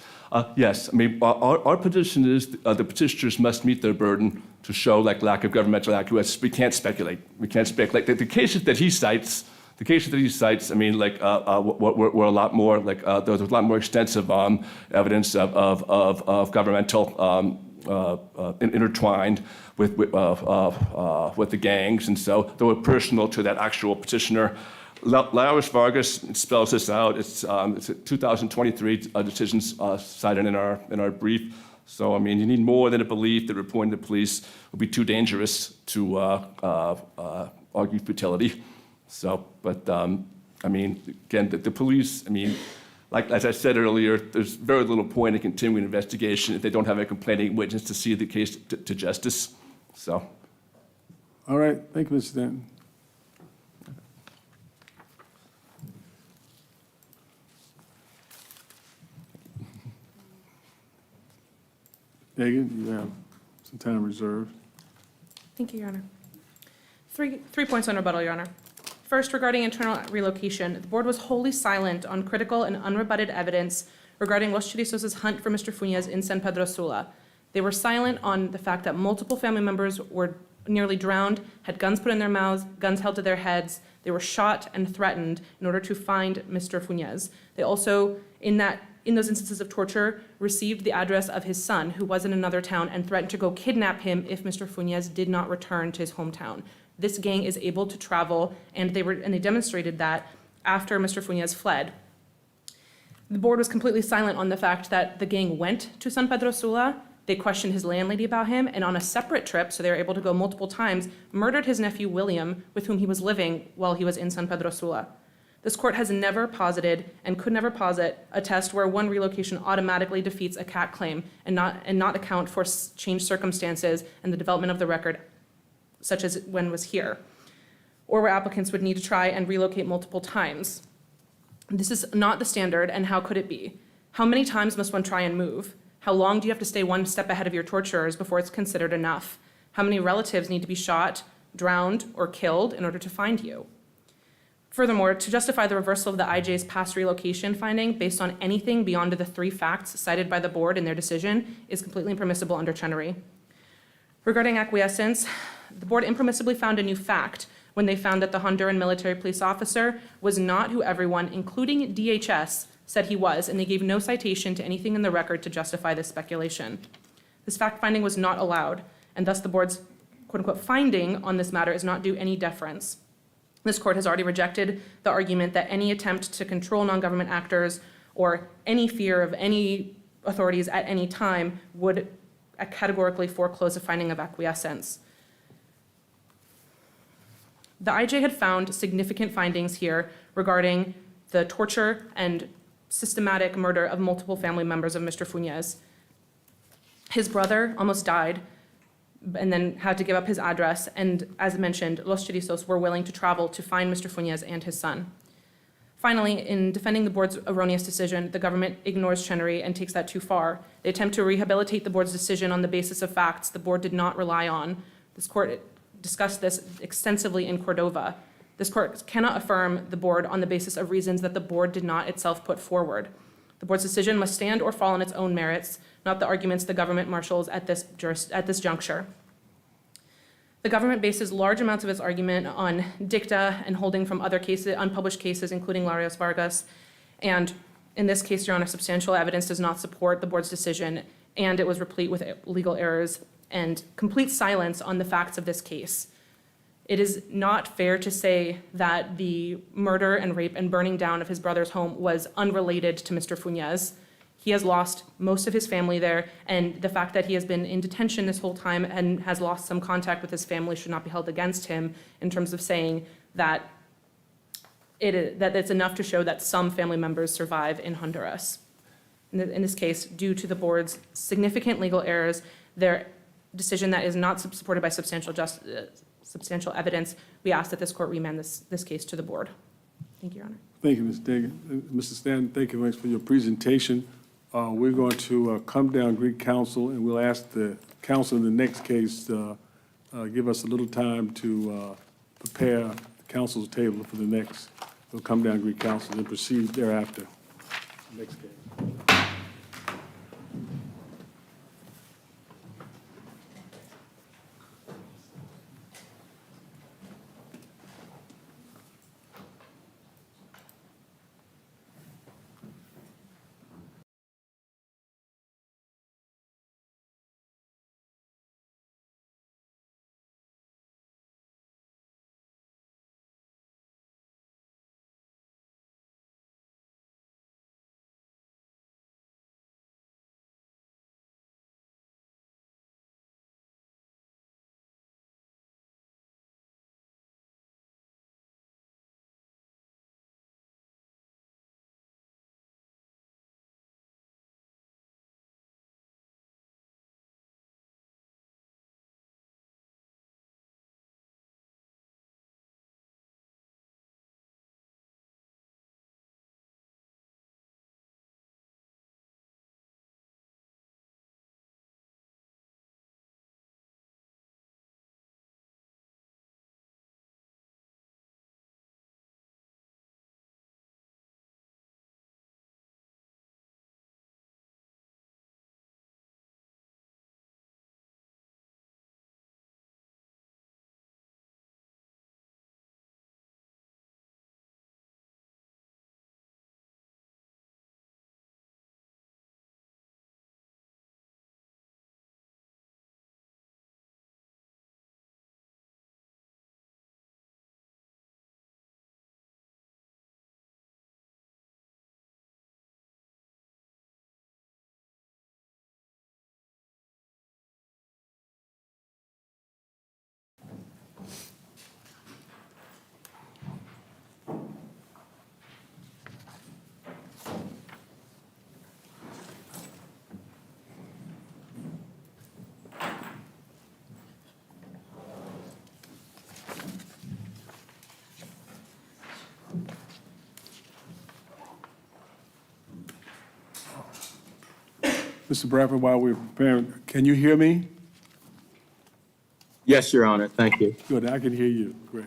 Yes, our position is the petitioners must meet their burden to show lack of governmental acquiescence. We can't speculate. The cases that he cites, were a lot more, there was a lot more extensive evidence of governmental intertwined with the gangs, and so they were personal to that actual petitioner. Larios Vargas spells this out. It's a 2023 decisions cited in our brief. So you need more than a belief that reporting to police would be too dangerous to argue futility. So, but again, the police. As I said earlier, there's very little point in continuing an investigation if they don't have a complaining witness to see the case to justice. So, All right, thank you, Mr. Stanton. Dagan, you have some time reserved. Thank you, Your Honor. Three points on rebuttal, Your Honor. First, regarding internal relocation, the board was wholly silent on critical and unrebutted evidence regarding Los Chorizos' hunt for Mr. Funez in San Pedro Sula. They were silent on the fact that multiple family members were nearly drowned, had guns put in their mouths, guns held to their heads. They were shot and threatened in order to find Mr. Funez. They also, in those instances of torture, received the address of his son, who was in another town, and threatened to go kidnap him if Mr. Funez did not return to his hometown. This gang is able to travel, and they demonstrated that after Mr. Funez fled. The board was completely silent on the fact that the gang went to San Pedro Sula. They questioned his landlady about him, and on a separate trip, so they were able to go multiple times, murdered his nephew William, with whom he was living while he was in San Pedro Sula. This court has never posited and could never posit a test where one relocation automatically defeats a CAT claim and not account for changed circumstances and the development of the record, such as when was here, or where applicants would need to try and relocate multiple times. This is not the standard, and how could it be? How many times must one try and move? How long do you have to stay one step ahead of your torturers before it's considered enough? How many relatives need to be shot, drowned, or killed in order to find you? Furthermore, to justify the reversal of the IJ's past relocation finding based on anything beyond the 3 facts cited by the board in their decision is completely impermissible under Chenery. Regarding acquiescence, the board impermissibly found a new fact when they found that the Honduran military police officer was not who everyone, including DHS, said he was, and they gave no citation to anything in the record to justify this speculation. This fact-finding was not allowed, and thus the board's quote-unquote finding on this matter is not due any deference. This court has already rejected the argument that any attempt to control non-government actors or any fear of any authorities at any time would categorically foreclose a finding of acquiescence. The IJ had found significant findings here regarding the torture and systematic murder of multiple family members of Mr. Funez. His brother almost died and then had to give up his address, and as mentioned, Los Chorizos were willing to travel to find Mr. Funez and his son. Finally, in defending the board's erroneous decision, the government ignores Chenery and takes that too far. They attempt to rehabilitate the board's decision on the basis of facts the board did not rely on. This court discussed this extensively in Cordova. This court cannot affirm the board on the basis of reasons that the board did not itself put forward. The board's decision must stand or fall on its own merits, not the arguments the government marshals at this juncture. The government bases large amounts of its argument on dicta and holding from other cases, unpublished cases, including Larios Vargas. And in this case, Your Honor, substantial evidence does not support the board's decision, and it was replete with legal errors and complete silence on the facts of this case. It is not fair to say that the murder and rape and burning down of his brother's home was unrelated to Mr. Funez. He has lost most of his family there, and the fact that he has been in detention this whole time and has lost some contact with his family should not be held against him in terms of saying that it's enough to show that some family members survive in Honduras. In this case, due to the board's significant legal errors, their decision that is not supported by substantial evidence, we ask that this court remand this case to the board. Thank you, Your Honor. Thank you, Ms. Dagan. Mr. Stanton, thank you very much for your presentation. We're going to come down Greek counsel, and we'll ask the counsel in the next case give us a little time to prepare the counsel's table for the next. We'll come down Greek counsel and proceed thereafter. Next case. Mr. Bradford, while we're preparing, can you hear me? Yes, Your Honor. Thank you. Good, I can hear you. Great.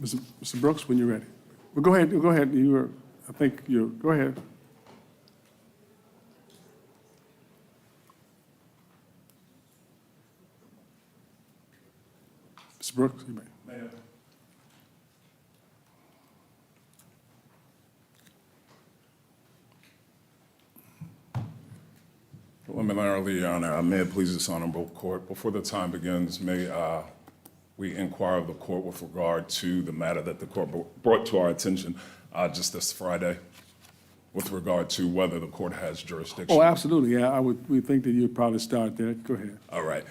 Mr. Brooks, when you're ready. Well, go ahead, go ahead. I think you're, go ahead. Mr. Brooks, you may. Preliminarily, Your Honor, may it please this honorable court, before the time begins, may we inquire of the court with regard to the matter that the court brought to our attention just this Friday with regard to whether the court has jurisdiction. Oh, absolutely, yeah, we think that you'd probably start there. Go ahead. All right.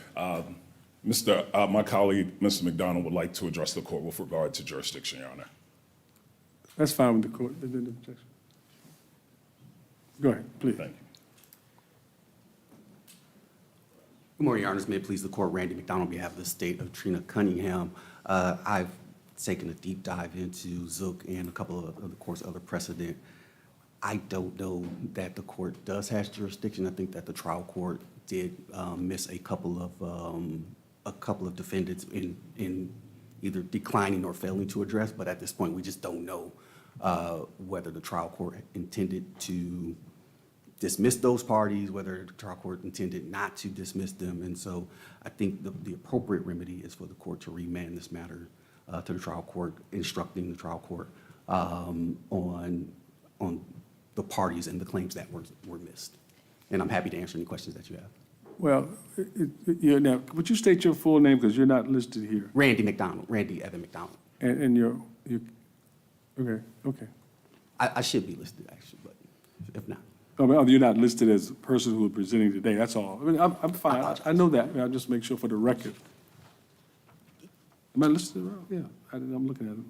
My colleague, Mr. McDonald, would like to address the court with regard to jurisdiction, Your Honor. That's fine with the court. Go ahead, please. Thank you. Good morning, Your Honors. May it please the court, Randy McDonald, on behalf of the state of Trina Cunningham. I've taken a deep dive into Zook and a couple of the court's other precedent. I don't know that the court does have jurisdiction. I think that the trial court did miss a couple of defendants in either declining or failing to address, but at this point, we just don't know whether the trial court intended to dismiss those parties, whether the trial court intended not to dismiss them. And so I think the appropriate remedy is for the court to remand this matter to the trial court, instructing the trial court on the parties and the claims that were missed. And I'm happy to answer any questions that you have. Well, now, would you state your full name, because you're not listed here? Randy McDonald, Randy Evan McDonald. And okay. I should be listed, actually, but if not. Oh, you're not listed as a person who is presenting today, that's all. I mean, I'm fine, I know that, I'll just make sure for the record. Am I listed wrong? Yeah, I'm looking at it.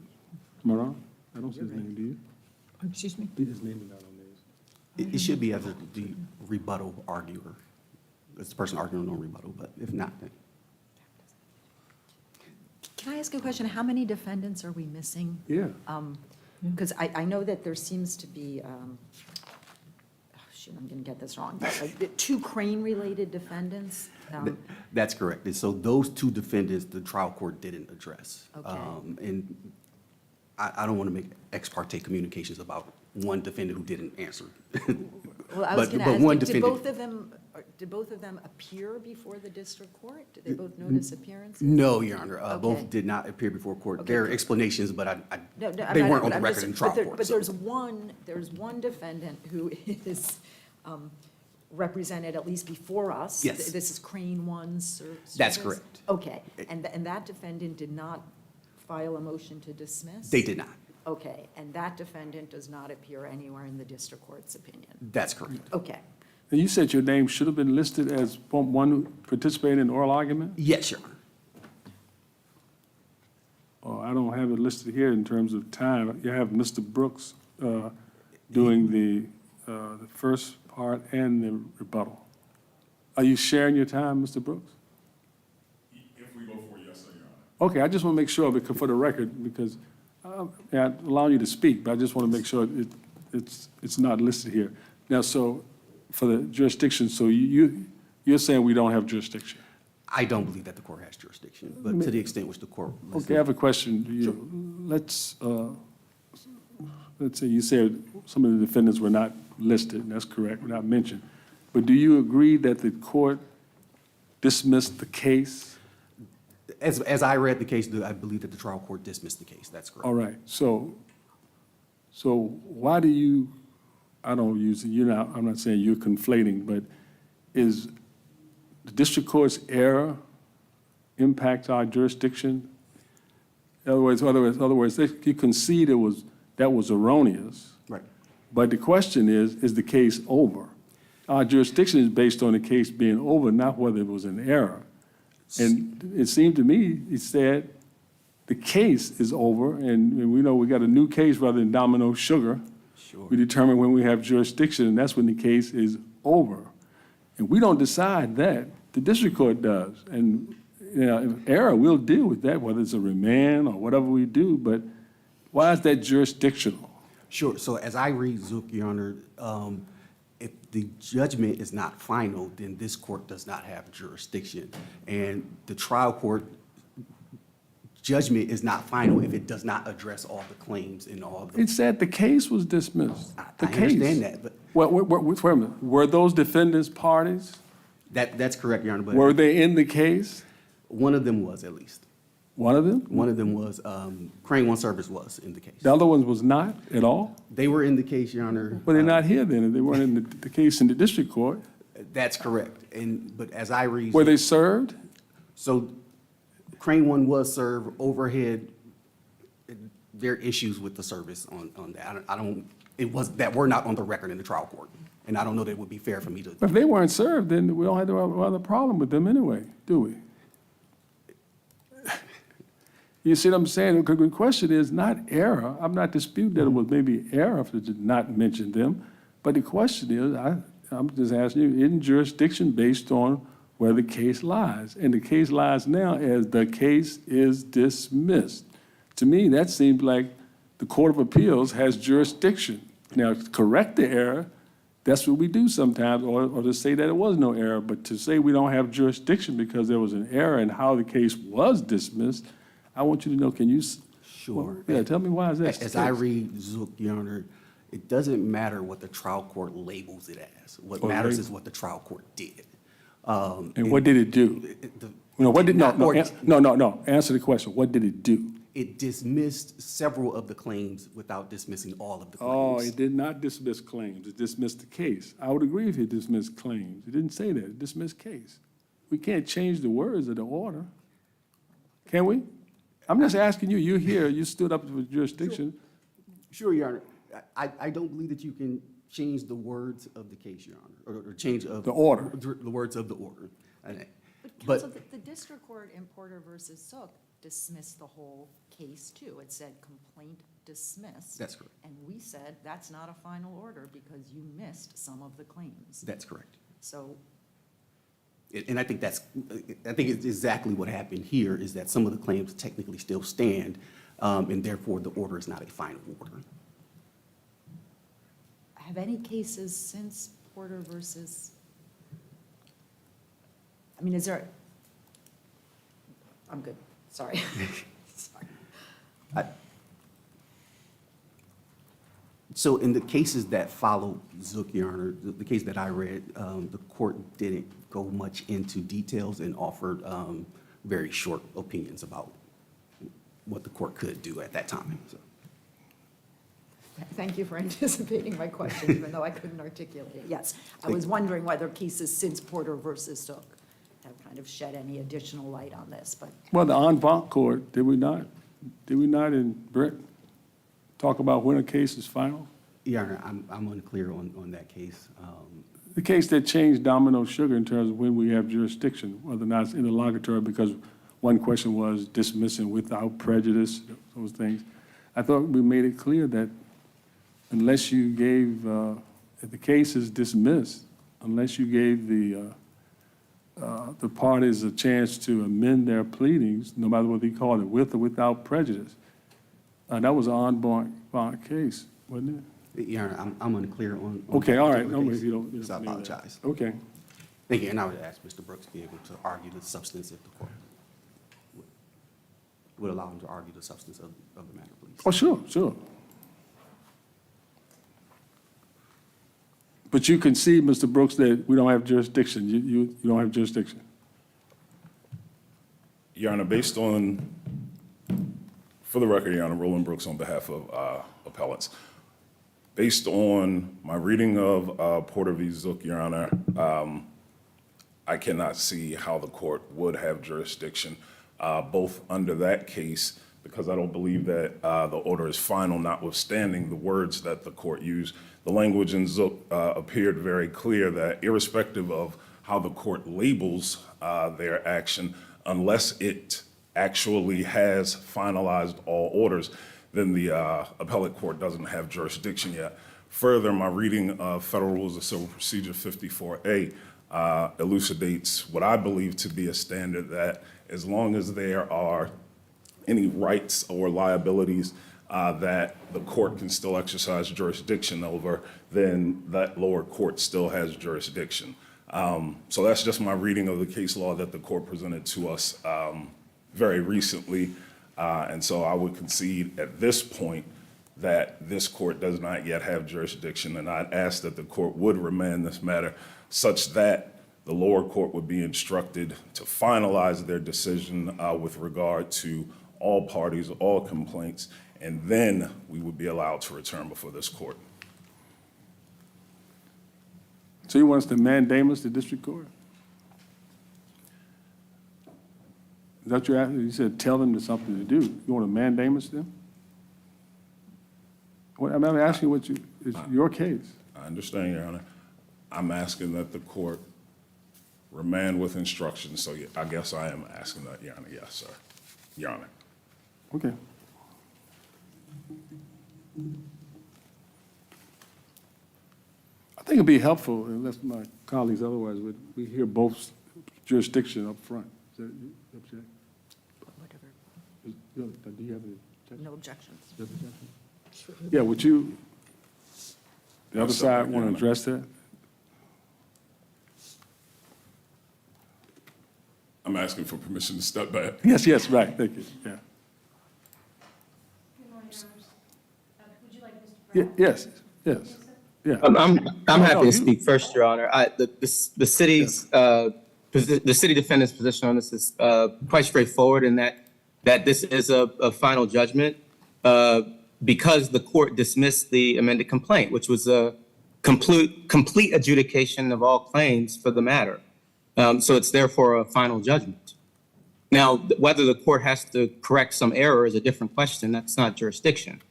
Am I wrong? I don't see his name, do you? Excuse me? His name is not on these. It should be as the rebuttal arguer. It's the person arguing on rebuttal, but if not, then. Can I ask a question? How many defendants are we missing? Yeah. Because I know that there seems to be, I'm going to get this wrong, but 2 crane-related defendants. That's correct. And so those 2 defendants, the trial court didn't address. Okay. And I don't want to make ex parte communications about one defendant who didn't answer. Well, I was But- going to but ask, one did defendant- both of them appear before the district court? Did they both notice appearances? No, Your Honor. Okay. Both did not appear before court. Okay. There are explanations, but No, they weren't on the I'm record just- in trial but there- court. But so- there's one defendant who is represented at least before us. Yes. This is Crane One's That's service? correct. Okay, and that defendant did not file a motion to dismiss? They did not. Okay, and that defendant does not appear anywhere in the district court's opinion? That's correct. Okay. And you said your name should have been listed as one who participated in oral argument? Yes, Your Honor. Oh, I don't have it listed here in terms of time. You have Mr. Brooks doing the first part and the rebuttal. Are you sharing your time, Mr. Brooks? If we go for yes, sir, Your Honor. Okay, I just want to make sure, because for the record, because I allow you to speak, but I just want to make sure it's not listed here. Now, so for the jurisdiction, so you're saying we don't have jurisdiction? I don't believe that the court has jurisdiction, but to the extent which the court. Okay, I have a question to you. Let's say you said some of the defendants were not listed, and that's correct, were not mentioned. But do you agree that the court dismissed the case? As I read the case, I believe that the trial court dismissed the case. That's correct. All right, so why do you, I don't use it, I'm not saying you're conflating, but is the district court's error impact our jurisdiction? In other words, you concede that was erroneous. Right. But the question is the case over? Our jurisdiction is based on the case being over, not whether it was an error. And it seemed to me, he said, the case is over, and we know we got a new case rather than Domino Sugar. Sure. We determine when we have jurisdiction, and that's when the case is over. And we don't decide that. The district court does. And, if error, we'll deal with that, whether it's a remand or whatever we do, but why is that jurisdictional? Sure. So as I read Zook, Your Honor, if the judgment is not final, then this court does not have jurisdiction. And the trial court judgment is not final if it does not address all the claims and all the. It said the case was dismissed. I The case. understand that, but Wait a minute. Were those defendants parties? that's correct, Your Honor, but Were they in the case? one of them was at least. One of them? One of them was, Crane One Service was in the case. The other ones was not at all? They were in the case, Your Honor. Well, they're not here then, if they weren't in the case in the district court. That's correct. But as I read. Were they served? So Crane One was served overhead. There are issues with the service on that. That were not on the record in the trial court. And I don't know that it would be fair for me to. If they weren't served, then we don't have no other problem with them anyway, do we? You see what I'm saying? The question is not error. I'm not disputing that it was maybe error if they did not mention them. But the question is, I'm just asking you, isn't jurisdiction based on where the case lies? And the case lies now as the case is dismissed. To me, that seems like the Court of Appeals has jurisdiction. Now, to correct the error, that's what we do sometimes, or to say that it was no error. But to say we don't have jurisdiction because there was an error in how the case was dismissed, I want you to know, can you? Sure. Yeah, tell me why is that? As I read Zook, Your Honor, it doesn't matter what the trial court labels it as. What matters is what the trial court did. And what did it do? No. Answer the question. What did it do? It dismissed several of the claims without dismissing all of the Oh, claims. it did not dismiss claims. It dismissed the case. I would agree if it dismissed claims. It didn't say that. It dismissed case. We can't change the words of the order. Can we? I'm just asking you. You're here. You stood up for jurisdiction. Sure, Your Honor. I don't believe that you can change the words of the case, Your Honor, or change of. The order. The words of the order. But counsel, the district court in Porter versus Zook dismissed the whole case too. It said complaint dismissed. That's correct. And we said that's not a final order because you missed some of the claims. That's correct. So And I think it's exactly what happened here, is that some of the claims technically still stand, and therefore the order is not a final order. have any cases since Porter versus, I mean, is there, I'm good, sorry. Sorry. So in the cases that followed Zook, Your Honor, the case that I read, the court didn't go much into details and offered very short opinions about what the court could do at that time. So. Thank you for anticipating my question, even though I couldn't articulate it. Yes, I was wondering whether cases since Porter versus Zook have kind of shed any additional light on this, but. Well, the en banc court, did we not in Britt talk about when a case is final? Your Honor, I'm unclear on that case. The case that changed Domino Sugar in terms of when we have jurisdiction, whether or not it's interlocutory, because one question was dismissing without prejudice, those things. I thought we made it clear that unless you gave, if the case is dismissed, unless you gave the parties a chance to amend their pleadings, no matter what they called it, with or without prejudice, that was an en banc case, wasn't it? Your Honor, I'm unclear on. Okay, all right. particular No, case, if you don't so I need that. apologize. Okay. Thank you, and I would ask Mr. Brooks to be able to argue the substance if the court would allow him to argue the substance of the matter, please. Oh, sure. But you concede, Mr. Brooks, that we don't have jurisdiction. You don't have jurisdiction. Your Honor, based on, for the record, Your Honor, Roland Brooks on behalf of appellants. Based on my reading of Porter v. Zook, Your Honor, I cannot see how the court would have jurisdiction, both under that case, because I don't believe that the order is final, notwithstanding the words that the court used. The language in Zook appeared very clear that irrespective of how the court labels their action, unless it actually has finalized all orders, then the appellate court doesn't have jurisdiction yet. Further, my reading of Federal Rules of Civil Procedure 54A elucidates what I believe to be a standard that as long as there are any rights or liabilities that the court can still exercise jurisdiction over, then that lower court still has jurisdiction. So that's just my reading of the case law that the court presented to us very recently. And so I would concede at this point that this court does not yet have jurisdiction, and I'd ask that the court would remand this matter such that the lower court would be instructed to finalize their decision with regard to all parties, all complaints, and then we would be allowed to return before this court. So you want us to mandamus the district court? Is that what you're asking? You said tell them there's something to do. You want to mandamus them? I'm asking what is your case. I understand, Your Honor. I'm asking that the court remand with instructions, so I guess I am asking that, Your Honor. Yes, sir. Your Honor. Okay. I think it'd be helpful, unless my colleagues otherwise would, we hear both jurisdiction up front. Is that you object? Whatever. Do you have any objection? No objections. You have objection? Yeah, would you, the other side want to address that? I'm asking for permission to step back. Yes, yes, right, thank you, yeah. Yes, yes, yeah. I'm happy No, to you- speak first, Your Honor. The city's, the city defendant's position on this is quite straightforward in that this is a final judgment because the court dismissed the amended complaint, which was a complete adjudication of all claims for the matter. So it's therefore a final judgment. Now, whether the court has to correct some error is a different question. That's not jurisdiction.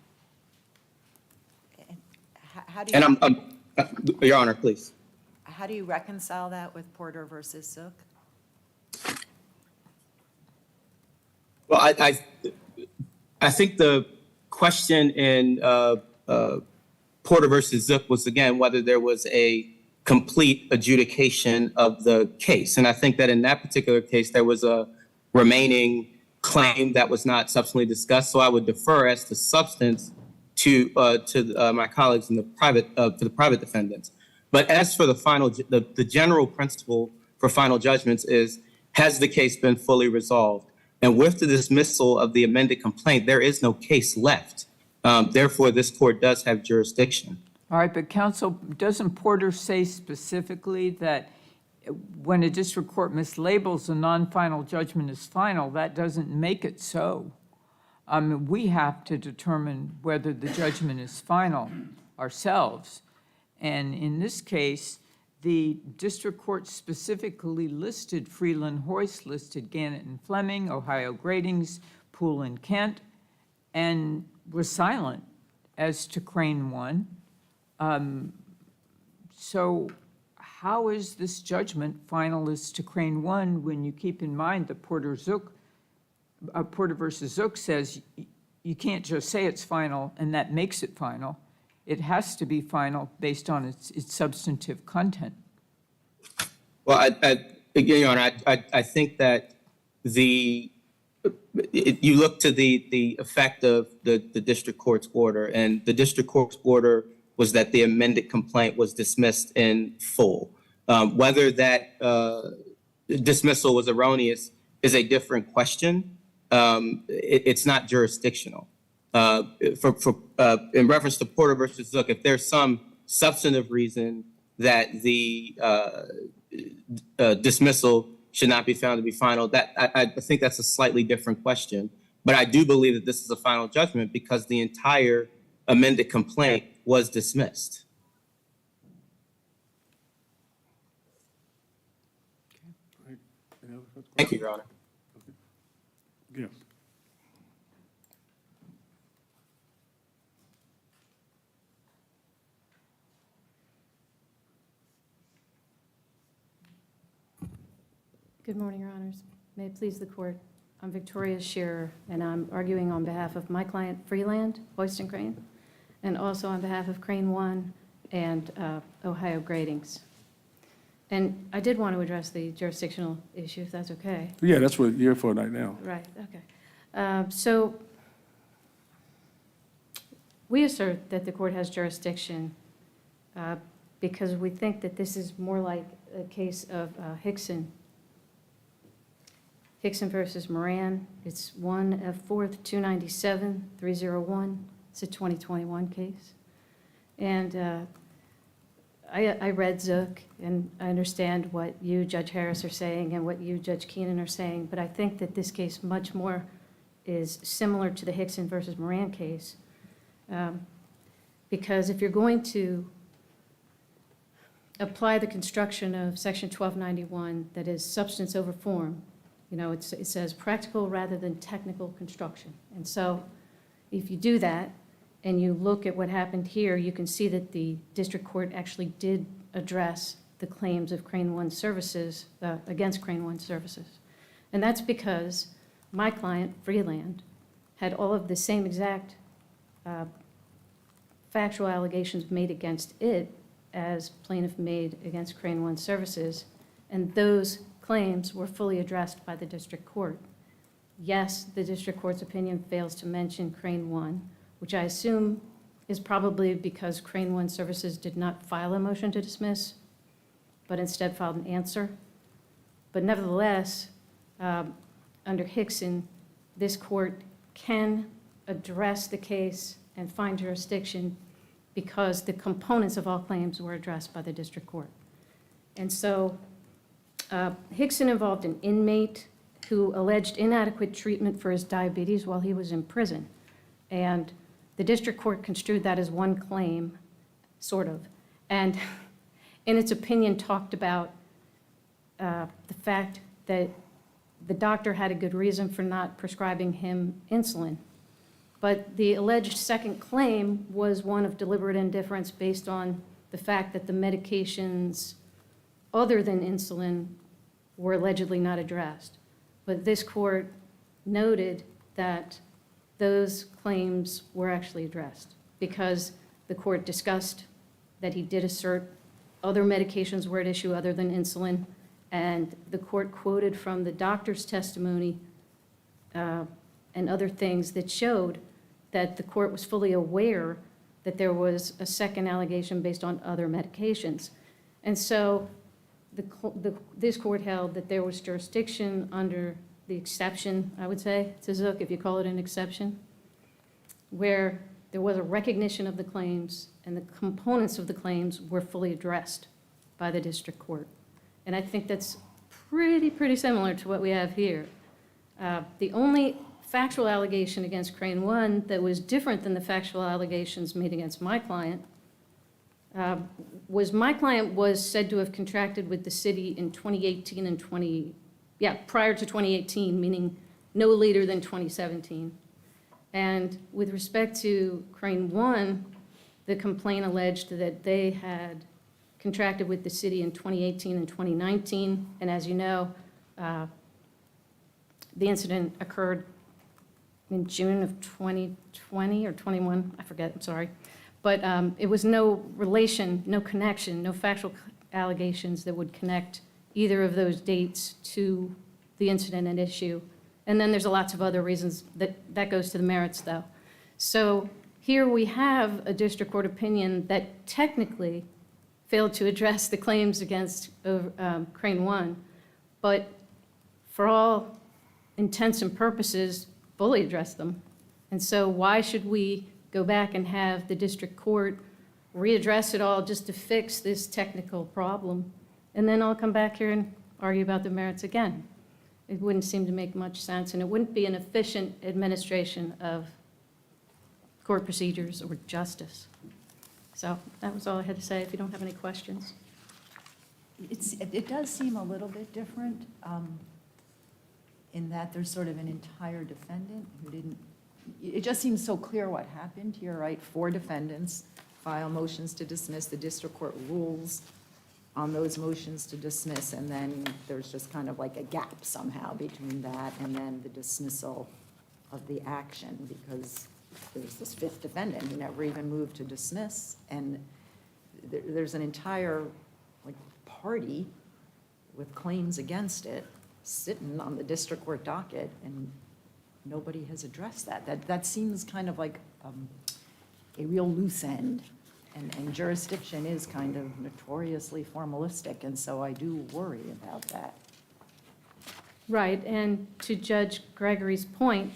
How do you, And Your Honor, please. how do you reconcile that with Porter versus Zook? Well, I think the question in Porter versus Zook was, again, whether there was a complete adjudication of the case. And I think that in that particular case, there was a remaining claim that was not substantially discussed. So I would defer as to substance to my colleagues in the private defendants. But as for the final, the general principle for final judgments is, has the case been fully resolved? And with the dismissal of the amended complaint, there is no case left. Therefore, this court does have jurisdiction. All right, but counsel, doesn't Porter say specifically that when a district court mislabels a non-final judgment as final, that doesn't make it so? We have to determine whether the judgment is final ourselves. And in this case, the district court specifically listed Freeland-Hoyce, listed Gannett and Fleming, Ohio Gradings, Poole and Kent, and was silent as to Crane 1. So how is this judgment final as to Crane 1 when you keep in mind that Porter versus Zook says you can't just say it's final and that makes it final. It has to be final based on its substantive content. Well, again, Your Honor, I think that you look to the effect of the district court's order, and the district court's order was that the amended complaint was dismissed in full. Whether that dismissal was erroneous is a different question. It's not jurisdictional. In reference to Porter versus Zook, if there's some substantive reason that the dismissal should not be found to be final, that I think that's a slightly different question. But I do believe that this is a final judgment because the entire amended complaint was dismissed. Thank you, Your Honor. Yes. Good morning, Your Honors. May it please the court. I'm Victoria Shearer, and I'm arguing on behalf of my client, Freeland, Hoyce and Crane. and also on behalf of Crane One and Ohio Gradings. And I did want to address the jurisdictional issue, if that's okay. Yeah, that's what you're here for right now. Right, okay. So we assert that the court has jurisdiction because we think that this is more like a case of Hickson versus Moran. It's 1/4, 297, 301. It's a 2021 case. And I read Zook, and I understand what you, Judge Harris, are saying and what you, Judge Keenan, are saying, but I think that this case much more is similar to the Hickson versus Moran case. Because if you're going to apply the construction of Section 1291, that is substance over form, you know, it says practical rather than technical construction. And so if you do that, and you look at what happened here, you can see that the district court actually did address the claims of Crane One Services, against Crane One Services. And that's because my client, Freeland, had all of the same exact factual allegations made against it as plaintiff made against Crane One Services, and those claims were fully addressed by the district court. Yes, the district court's opinion fails to mention Crane One, which I assume is probably because Crane One Services did not file a motion to dismiss, but instead filed an answer. But nevertheless, under Hickson, this court can address the case and find jurisdiction because the components of all claims were addressed by the district court. And so Hickson involved an inmate who alleged inadequate treatment for his diabetes while he was in prison. And the district court construed that as one claim, sort of, and in its opinion talked about the fact that the doctor had a good reason for not prescribing him insulin. But the alleged second claim was one of deliberate indifference based on the fact that the medications other than insulin were allegedly not addressed. But this court noted that those claims were actually addressed because the court discussed that he did assert other medications were at issue other than insulin, and the court quoted from the doctor's testimony and other things that showed that the court was fully aware that there was a second allegation based on other medications. And so this court held that there was jurisdiction under the exception, I would say, to Zook, if you call it an exception, where there was a recognition of the claims and the components of the claims were fully addressed by the district court. And I think that's pretty similar to what we have here. The only factual allegation against Crane One that was different than the factual allegations made against my client was my client was said to have contracted with the city in 2018 and prior to 2018, meaning no later than 2017. And with respect to Crane One, the complaint alleged that they had contracted with the city in 2018 and 2019. And as you know, the incident occurred in June of 2020 or 21, I forget, I'm sorry. But it was no relation, no connection, no factual allegations that would connect either of those dates to the incident at issue. And then there's lots of other reasons that goes to the merits, though. So here we have a district court opinion that technically failed to address the claims against Crane One, but for all intents and purposes, fully addressed them. And so why should we go back and have the district court readdress it all just to fix this technical problem? And then I'll come back here and argue about the merits again. It wouldn't seem to make much sense, and it wouldn't be an efficient administration of court procedures or justice. So that was all I had to say, if you don't have any questions. It does seem a little bit different in that there's sort of an entire defendant who didn't, it just seems so clear what happened here, right? 4 defendants file motions to dismiss, the district court rules on those motions to dismiss, and then there's just kind of like a gap somehow between that and then the dismissal of the action, because there's this fifth defendant who never even moved to dismiss, and there's an entire, like, party with claims against it sitting on the district court docket, and nobody has addressed that. That seems kind of like a real loose end, and jurisdiction is kind of notoriously formalistic, and so I do worry about that. Right, and to Judge Gregory's point,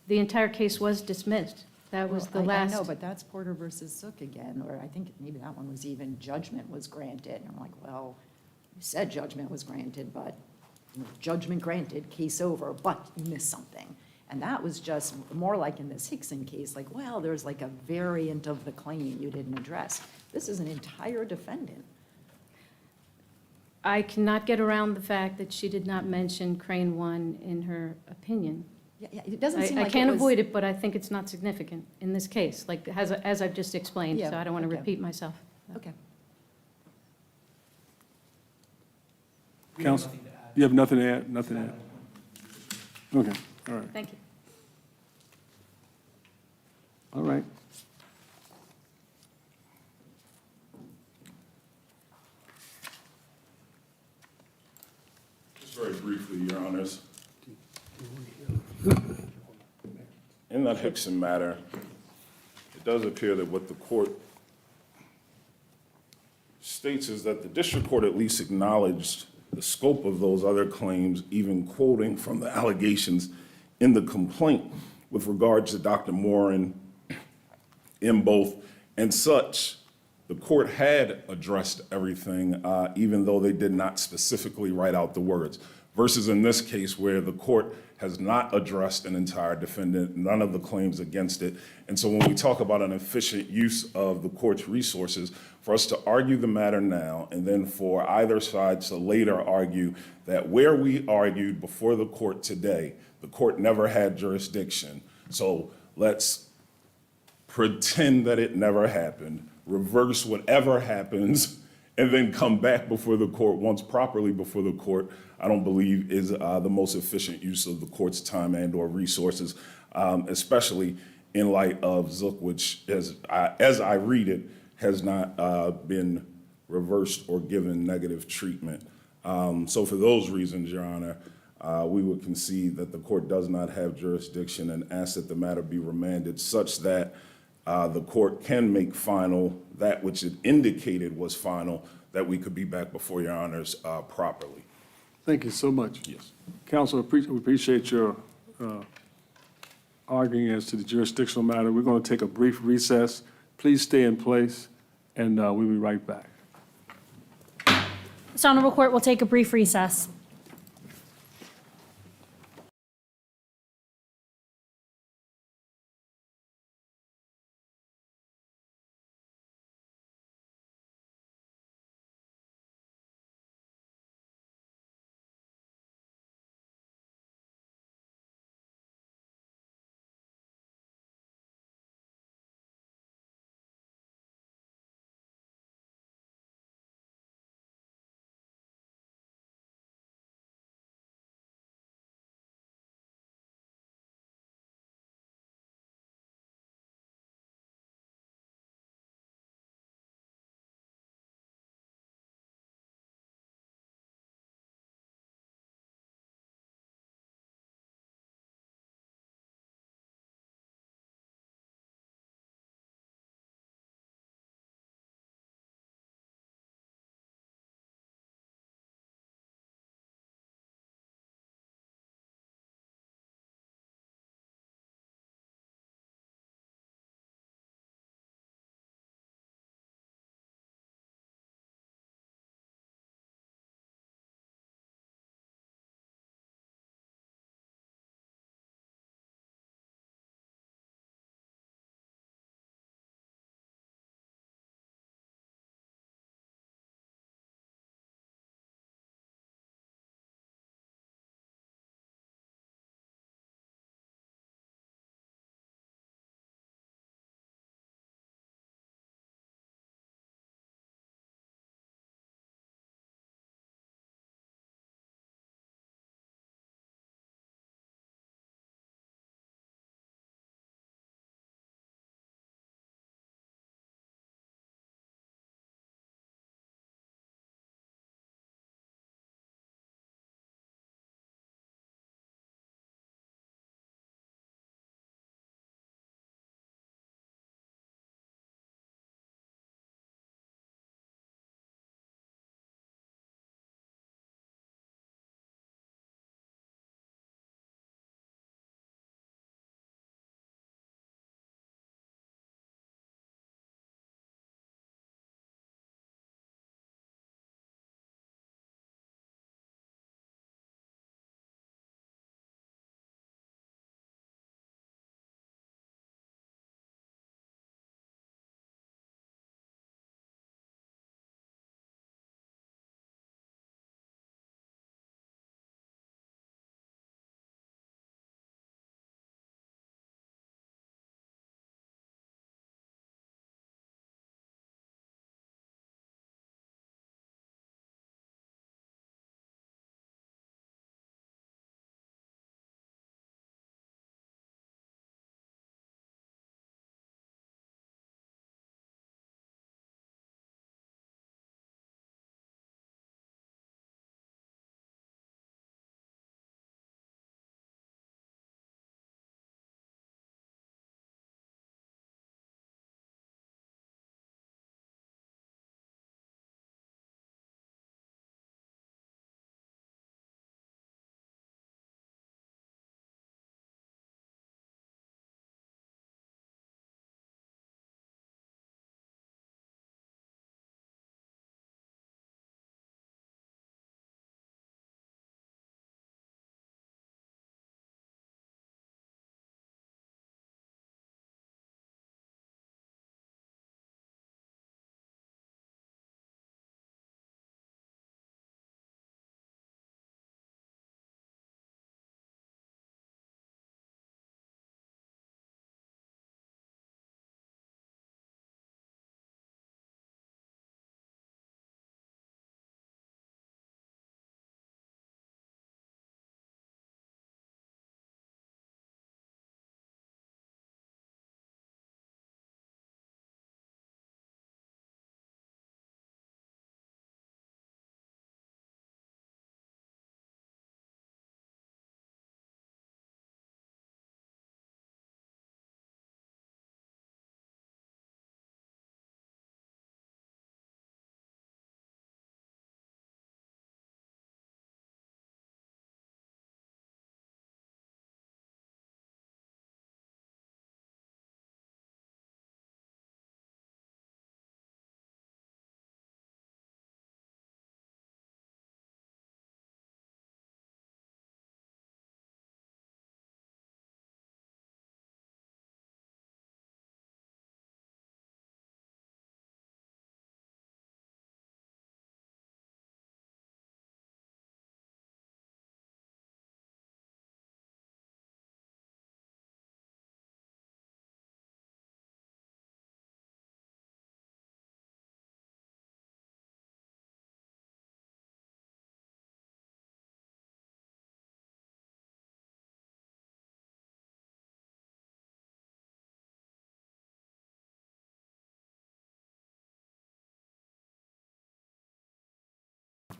the entire case was dismissed. That was the Well, last. I know, but that's Porter versus Zook again, or I think maybe that one was even judgment was granted. And I'm like, well, you said judgment was granted, but judgment granted, case over, but you missed something. And that was just more like in this Hickson case, like, well, there's like a variant of the claim you didn't address. This is an entire defendant. I cannot get around the fact that she did not mention Crane 1 in her opinion. Yeah, it doesn't seem like I can't it was- avoid it, but I think it's not significant in this case, like, as I've just explained, Yeah, so I don't want to okay. repeat myself. Okay. Counsel, you have nothing to add? Nothing to add? Okay, all right, Thank you. all right. Just very briefly, Your Honors. In that Hickson matter, it does appear that what the court states is that the district court at least acknowledged the scope of those other claims, even quoting from the allegations in the complaint with regards to Dr. Morin in both and such. The court had addressed everything, even though they did not specifically write out the words, versus in this case where the court has not addressed an entire defendant, none of the claims against it. And so when we talk about an efficient use of the court's resources, for us to argue the matter now and then for either side to later argue that where we argued before the court today, the court never had jurisdiction. So let's pretend that it never happened, reverse whatever happens, and then come back before the court once properly before the court, I don't believe is the most efficient use of the court's time and/or resources, especially in light of Zook, which, as I read it, has not been reversed or given negative treatment. So for those reasons, Your Honor, we would concede that the court does not have jurisdiction and ask that the matter be remanded such that the court can make final that which it indicated was final, that we could be back before Your Honors properly. Thank you so much. Yes. Counsel, we appreciate your arguing as to the jurisdictional matter. We're going to take a brief recess. Please stay in place, and we'll be right back. This honorable court will take a brief recess.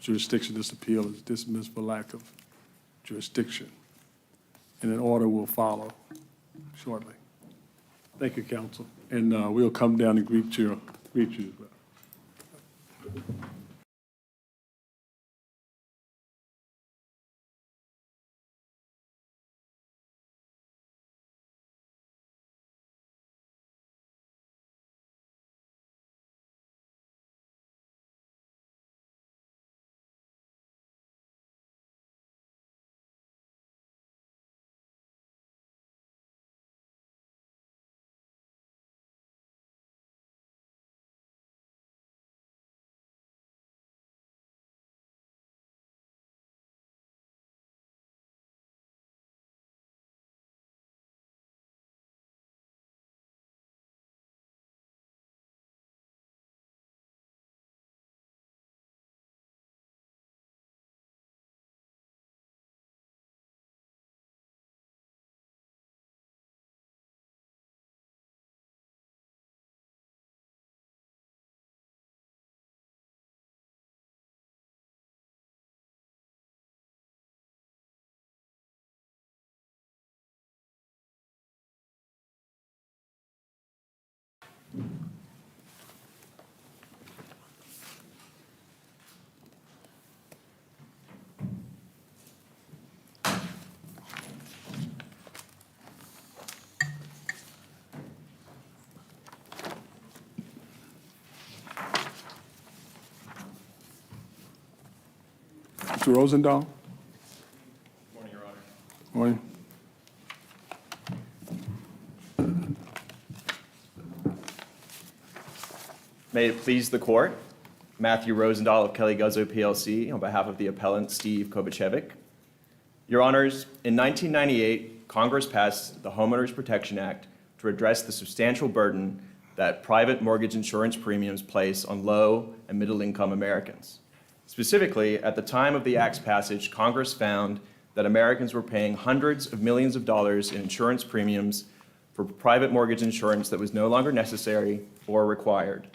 jurisdiction, this appeal is dismissed for lack of jurisdiction. And an order will follow shortly. Thank you, counsel. And we'll come down and greet you as well. Mr. Rosendahl? Morning, Your Honor. Morning. May it please the court, Matthew Rosendahl of Kelly Guzzo PLC on behalf of the appellant Steve Kovacevic. Your Honors, in 1998, Congress passed the Homeowners Protection Act to address the substantial burden that private mortgage insurance premiums place on low and middle-income Americans. Specifically, at the time of the Act's passage, Congress found that Americans were paying hundreds of millions of dollars in insurance premiums for private mortgage insurance that was no longer necessary or required.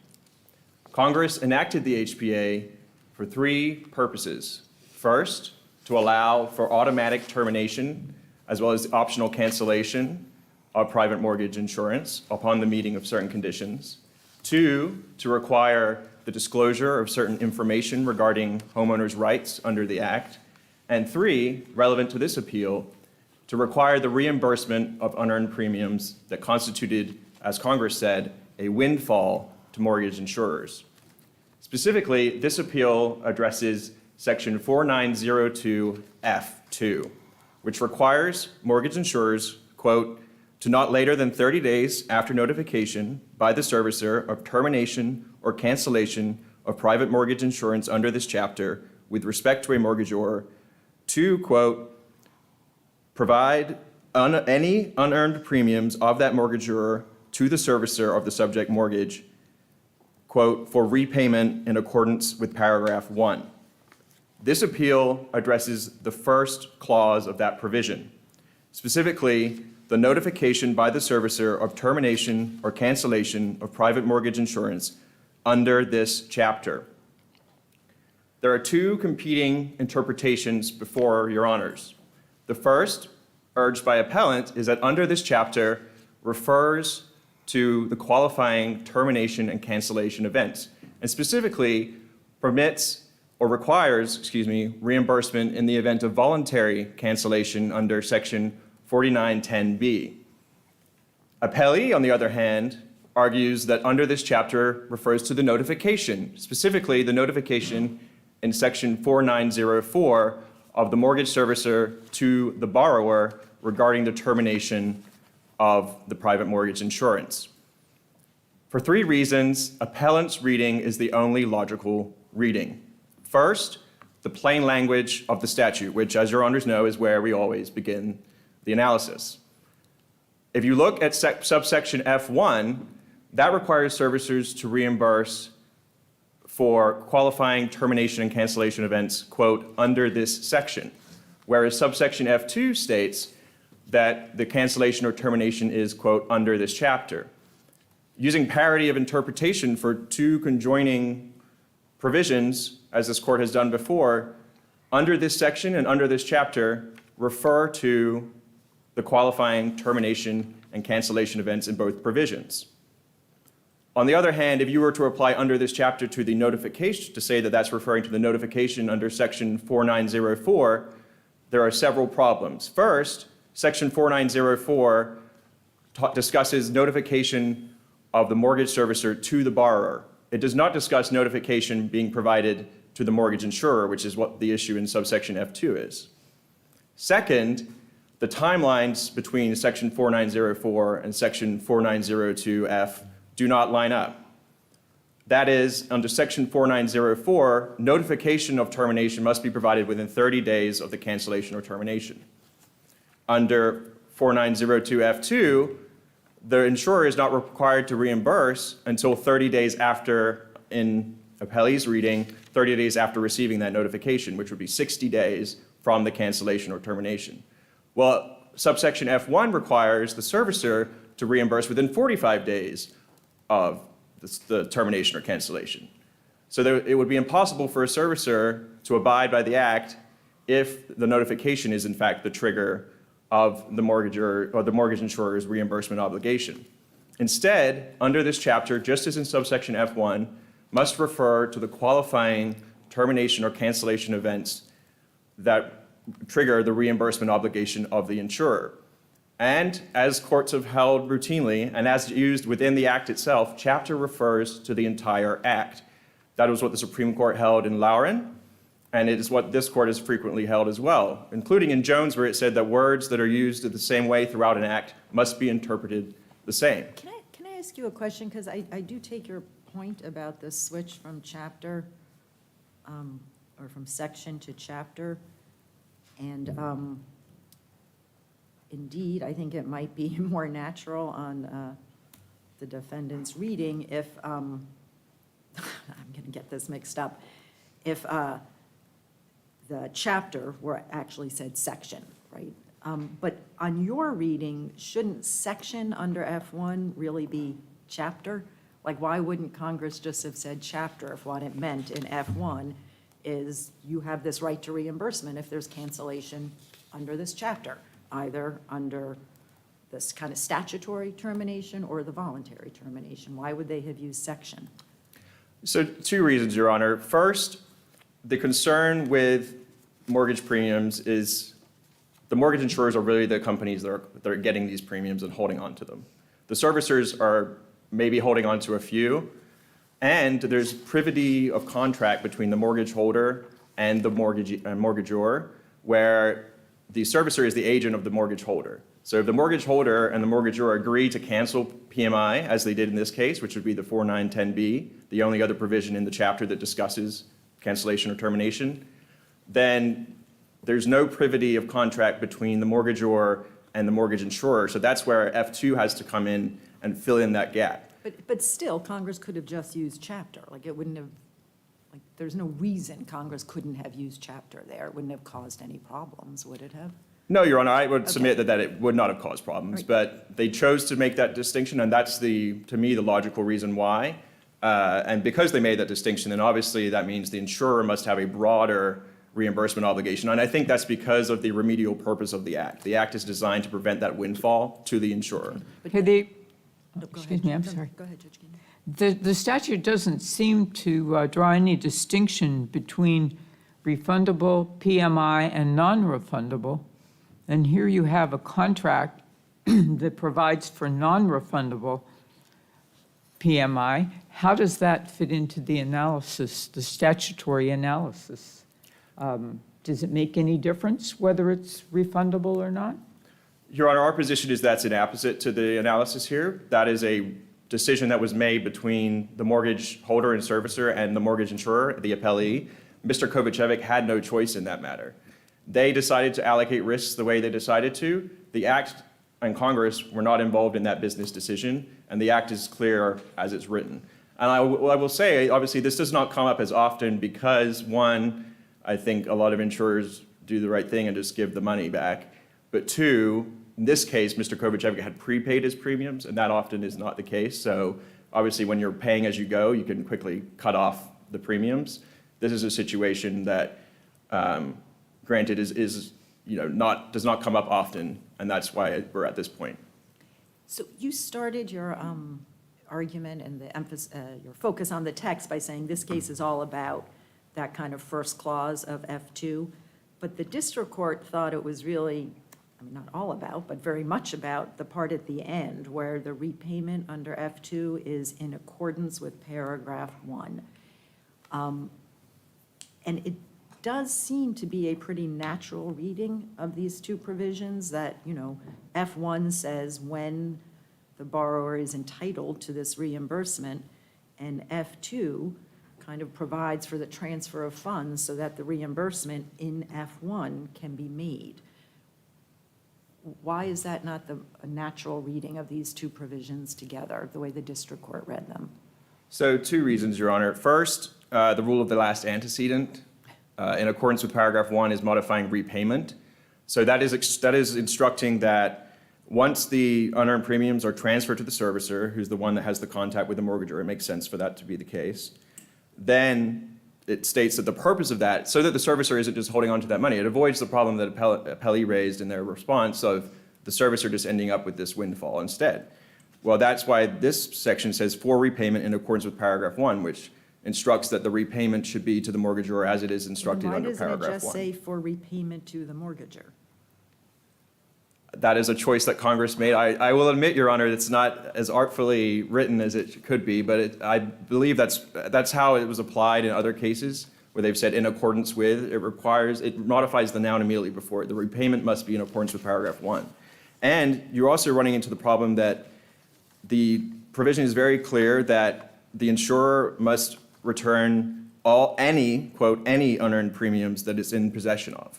Congress enacted the HPA for three purposes. First, to allow for automatic termination as well as optional cancellation of private mortgage insurance upon the meeting of certain conditions. Two, to require the disclosure of certain information regarding homeowners' rights under the Act. And three, relevant to this appeal, to require the reimbursement of unearned premiums that constituted, as Congress said, a windfall to mortgage insurers. Specifically, this appeal addresses Section 4902F2, which requires mortgage insurers, quote, to not later than 30 days after notification by the servicer of termination or cancellation of private mortgage insurance under this chapter with respect to a mortgagor, to, quote, provide any unearned premiums of that mortgagor to the servicer of the subject mortgage, quote, for repayment in accordance with paragraph 1. This appeal addresses the first clause of that provision, specifically the notification by the servicer of termination or cancellation of private mortgage insurance under this chapter. There are two competing interpretations before Your Honors. The first, urged by appellant, is that under this chapter refers to the qualifying termination and cancellation events, and specifically permits or requires, reimbursement in the event of voluntary cancellation under Section 4910B. Appellee, on the other hand, argues that under this chapter refers to the notification, specifically the notification in Section 4904 of the mortgage servicer to the borrower regarding the termination of the private mortgage insurance. For three reasons, appellant's reading is the only logical reading. First, the plain language of the statute, which, as Your Honors know, is where we always begin the analysis. If you look at subsection F1, that requires servicers to reimburse for qualifying termination and cancellation events, quote, under this section, whereas subsection F2 states that the cancellation or termination is, quote, under this chapter. Using parity of interpretation for two conjoining provisions, as this court has done before, under this section and under this chapter, refer to the qualifying termination and cancellation events in both provisions. On the other hand, if you were to apply under this chapter to the notification, to say that that's referring to the notification under section 4904, there are several problems. First, section 4904 discusses notification of the mortgage servicer to the borrower. It does not discuss notification being provided to the mortgage insurer, which is what the issue in subsection F2 is. Second, the timelines between section 4904 and section 4902F do not line up. That is, under section 4904, notification of termination must be provided within 30 days of the cancellation or termination. Under 4902F2, the insurer is not required to reimburse until 30 days after, in appellee's reading, 30 days after receiving that notification, which would be 60 days from the cancellation or termination. Well, subsection F1 requires the servicer to reimburse within 45 days of the termination or cancellation. So it would be impossible for a servicer to abide by the act if the notification is in fact the trigger of the mortgagor or the mortgage insurer's reimbursement obligation. Instead, under this chapter, just as in subsection F1, must refer to the qualifying termination or cancellation events that trigger the reimbursement obligation of the insurer. And as courts have held routinely, and as used within the act itself, chapter refers to the entire act. That was what the Supreme Court held in Lauren, and it is what this court has frequently held as well, including in Jones, where it said that words that are used in the same way throughout an act must be interpreted the same. Can I ask you a question? Because I do take your point about the switch from chapter, or from section to chapter. And indeed, I think it might be more natural on the defendant's reading if, I'm going to get this mixed up, if the chapter were actually said section, right? But on your reading, shouldn't section under F1 really be chapter? Like, why wouldn't Congress just have said chapter if what it meant in F1 is you have this right to reimbursement if there's cancellation under this chapter, either under this kind of statutory termination or the voluntary termination? Why would they have used section? So 2 reasons, Your Honor. First, the concern with mortgage premiums is the mortgage insurers are really the companies that are getting these premiums and holding on to them. The servicers are maybe holding on to a few, and there's privity of contract between the mortgage holder and the mortgagor, where the servicer is the agent of the mortgage holder. So if the mortgage holder and the mortgagor agree to cancel PMI, as they did in this case, which would be the 4910B, the only other provision in the chapter that discusses cancellation or termination, then there's no privity of contract between the mortgagor and the mortgage insurer. So that's where F2 has to come in and fill in that gap. But still, Congress could have just used chapter. Like, it wouldn't have, like, there's no reason Congress couldn't have used chapter there. It wouldn't have caused any problems, would it have? No, Your Honor, I would submit that it would not have caused problems, Right. but they chose to make that distinction, and that's to me, the logical reason why. And because they made that distinction, then obviously that means the insurer must have a broader reimbursement obligation. And I think that's because of the remedial purpose of the act. The act is designed to prevent that windfall to the insurer. But Okay, No, go excuse ahead. me, I'm No, sorry. Go ahead, Judge Keenan. The statute doesn't seem to draw any distinction between refundable, PMI, and non-refundable. And here you have a contract that provides for non-refundable PMI. How does that fit into the analysis, the statutory analysis? Does it make any difference whether it's refundable or not? Your Honor, our position is that's an opposite to the analysis here. That is a decision that was made between the mortgage holder and servicer and the mortgage insurer, the appellee. Mr. Kovacevic had no choice in that matter. They decided to allocate risks the way they decided to. The Act and Congress were not involved in that business decision, and the Act is clear as it's written. And I will say, obviously, this does not come up as often because, one, I think a lot of insurers do the right thing and just give the money back. But two, in this case, Mr. Kovacevic had prepaid his premiums, and that often is not the case. So obviously, when you're paying as you go, you can quickly cut off the premiums. This is a situation that, granted, is does not come up often, and that's why we're at this point. So you started your argument and your focus on the text by saying this case is all about that kind of first clause of F2, but the district court thought it was really, I mean, not all about, but very much about the part at the end where the repayment under F2 is in accordance with paragraph 1. And it does seem to be a pretty natural reading of these two provisions that, F1 says when the borrower is entitled to this reimbursement, and F2 kind of provides for the transfer of funds so that the reimbursement in F1 can be made. Why is that not a natural reading of these two provisions together, the way the district court read them? So 2 reasons, Your Honor. First, the rule of the last antecedent, in accordance with paragraph 1, is modifying repayment. So that is instructing that once the unearned premiums are transferred to the servicer, who's the one that has the contact with the mortgagor, it makes sense for that to be the case, then it states that the purpose of that, so that the servicer isn't just holding on to that money, it avoids the problem that appellee raised in their response of the servicer just ending up with this windfall instead. Well, that's why this section says for repayment in accordance with paragraph 1, which instructs that the repayment should be to the mortgagor as it is instructed under paragraph 1. Why doesn't it just say for repayment to the mortgagor? That is a choice that Congress made. I will admit, Your Honor, it's not as artfully written as it could be, but I believe that's how it was applied in other cases where they've said in accordance with. It modifies the noun immediately before it. The repayment must be in accordance with paragraph 1. And you're also running into the problem that the provision is very clear that the insurer must return any unearned premiums that it's in possession of.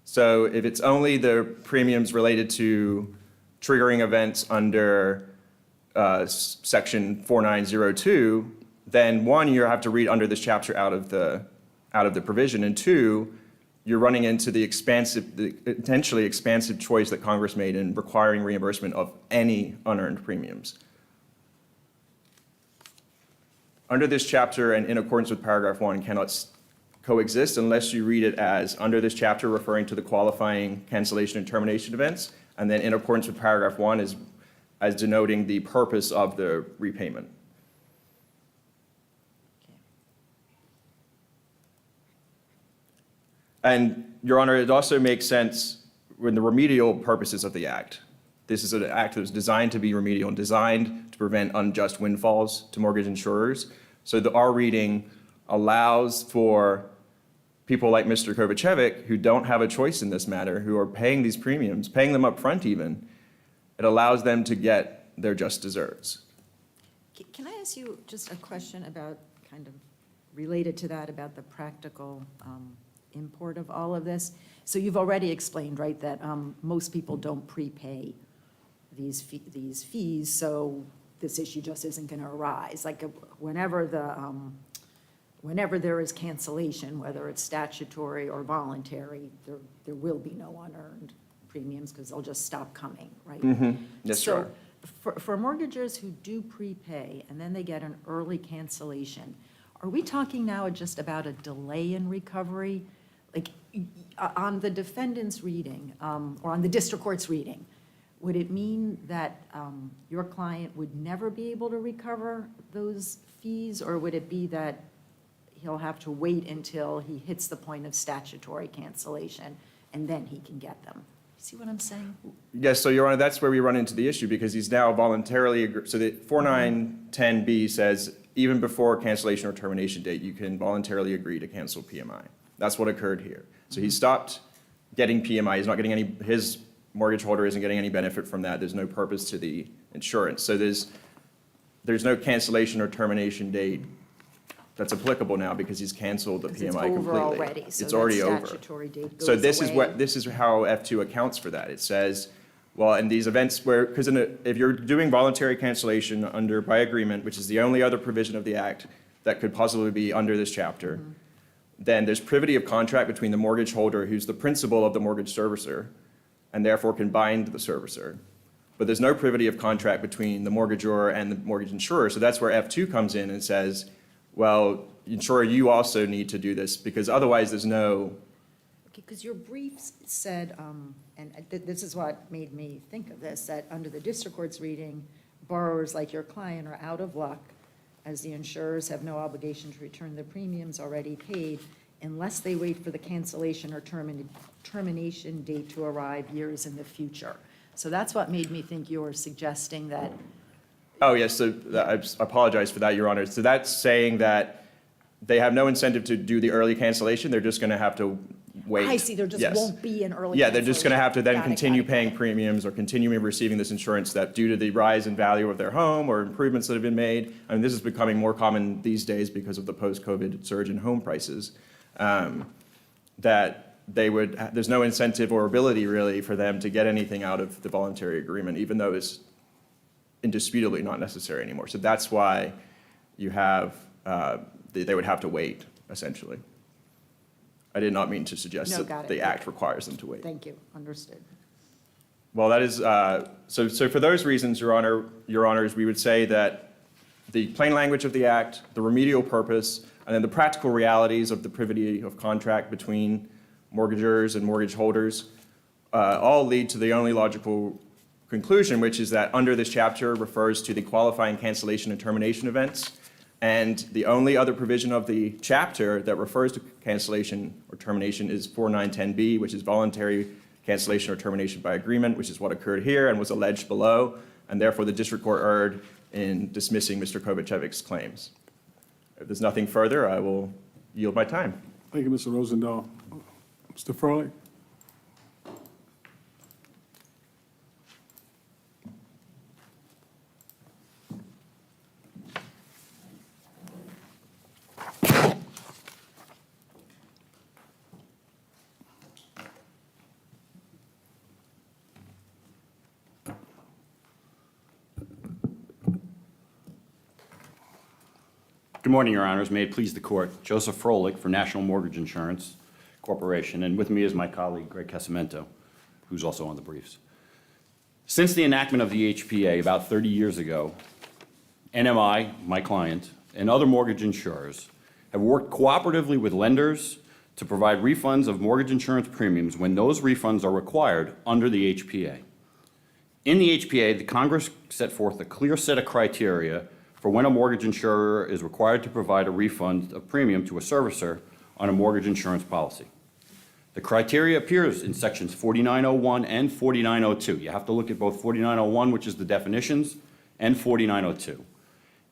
So if it's only the premiums related to triggering events under section 4902, then 1, you have to read under this chapter out of the provision, and 2, you're running into the potentially expansive choice that Congress made in requiring reimbursement of any unearned premiums. Under this chapter and in accordance with paragraph 1 cannot coexist unless you read it as under this chapter referring to the qualifying cancellation and termination events, and then in accordance with paragraph 1 as denoting the purpose of the repayment. And, Your Honor, it also makes sense when the remedial purposes of the Act. This is an act that was designed to be remedial and designed to prevent unjust windfalls to mortgage insurers. So our reading allows for people like Mr. Kovacevic, who don't have a choice in this matter, who are paying these premiums, paying them up front even, it allows them to get their just deserts. Can I ask you just a question about, kind of related to that, about the practical import of all of this? So you've already explained, right, that most people don't prepay these fees, so this issue just isn't going to arise. Like whenever there is cancellation, whether it's statutory or voluntary, there will be no unearned premiums because they'll just stop coming, right? Mm-hmm. Yes, Your Honor. So for mortgagors who do prepay and then they get an early cancellation, are we talking now just about a delay in recovery? Like on the defendant's reading, or on the district court's reading, would it mean that your client would never be able to recover those fees, or would it be that he'll have to wait until he hits the point of statutory cancellation and then he can get them? See what I'm saying? Yes, so Your Honor, that's where we run into the issue because he's now voluntarily, so the 4910B says even before cancellation or termination date, you can voluntarily agree to cancel PMI. That's what occurred here. So he stopped getting PMI. He's not getting any, his mortgage holder isn't getting any benefit from that. There's no purpose to the insurance. So there's no cancellation or termination date that's applicable now because he's canceled the PMI completely. It's over already, so it's already that over. statutory date goes So this away. is how F2 accounts for that. It says, well, in these events where, because if you're doing voluntary cancellation by agreement, which is the only other provision of the Act that could possibly be under this chapter, then there's privity of contract between the mortgage holder, who's the principal of the mortgage servicer, and therefore can bind the servicer. But there's no privity of contract between the mortgagor and the mortgage insurer. So that's where F2 comes in and says, well, insurer, you also need to do this, because otherwise there's no, Because your briefs said, and this is what made me think of this, that under the district court's reading, borrowers like your client are out of luck, as the insurers have no obligation to return the premiums already paid unless they wait for the cancellation or termination date to arrive years in the future. So that's what made me think you were suggesting that, oh, yes, so I apologize for that, Your Honor. So that's saying that they have no incentive to do the early cancellation, they're just going to have to wait. I see, there just Yes. won't be an early Yeah, they're just going to have to then Got it, continue got it. paying premiums or continue receiving this insurance that due to the rise in value of their home or improvements that have been made, and this is becoming more common these days because of the post-COVID surge in home prices, that they would, there's no incentive or ability really for them to get anything out of the voluntary agreement, even though it's indisputably not necessary anymore. So that's why you have, they would have to wait, essentially. I did not mean to suggest No, that got it. the act requires them to wait. Thank you, understood. Well, that is, so for those reasons, Your Honors, we would say that the plain language of the act, the remedial purpose, and then the practical realities of the privity of contract between mortgagors and mortgage holders all lead to the only logical conclusion, which is that under this chapter refers to the qualifying cancellation and termination events. And the only other provision of the chapter that refers to cancellation or termination is 4910B, which is voluntary cancellation or termination by agreement, which is what occurred here and was alleged below. And therefore, the district court erred in dismissing Mr. Kovachevic's claims. If there's nothing further, I will yield my time. Thank you, Mr. Rosendahl. Mr. Froelich? Good morning, Your Honors. May it please the Court. Joseph Froelich for National Mortgage Insurance Corporation, and with me is my colleague Greg Casamento, who's also on the briefs. Since the enactment of the HPA about 30 years ago, NMI, my client, and other mortgage insurers have worked cooperatively with lenders to provide refunds of mortgage insurance premiums when those refunds are required under the HPA. In the HPA, the Congress set forth a clear set of criteria for when a mortgage insurer is required to provide a refund of premium to a servicer on a mortgage insurance policy. The criteria appears in sections 4901 and 4902. You have to look at both 4901, which is the definitions, and 4902,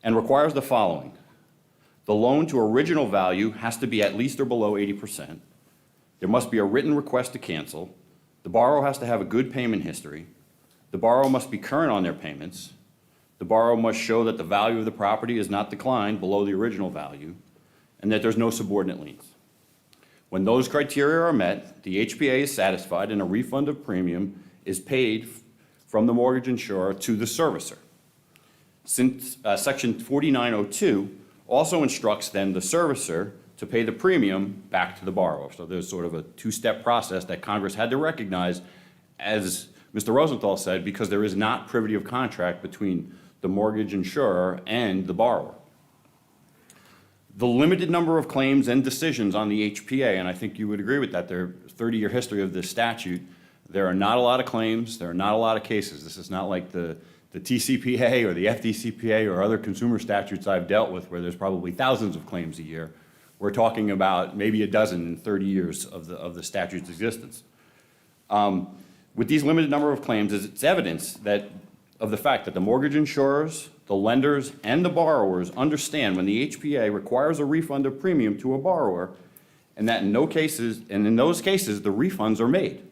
and requires the following. The loan to original value has to be at least or below 80%. There must be a written request to cancel. The borrower has to have a good payment history. The borrower must be current on their payments. The borrower must show that the value of the property is not declined below the original value, and that there's no subordinate liens. When those criteria are met, the HPA is satisfied and a refund of premium is paid from the mortgage insurer to the servicer. Since Section 4902 also instructs then the servicer to pay the premium back to the borrower. So there's sort of a two-step process that Congress had to recognize, as Mr. Rosenthal said, because there is not privity of contract between the mortgage insurer and the borrower. The limited number of claims and decisions on the HPA, and I think you would agree with that, their 30-year history of this statute, there are not a lot of claims, there are not a lot of cases. This is not like the TCPA or the FDCPA or other consumer statutes I've dealt with where there's probably thousands of claims a year. We're talking about maybe a dozen in 30 years of the statute's existence. With these limited number of claims, it's evidence of the fact that the mortgage insurers, the lenders, and the borrowers understand when the HPA requires a refund of premium to a borrower, and that in those cases, the refunds are made.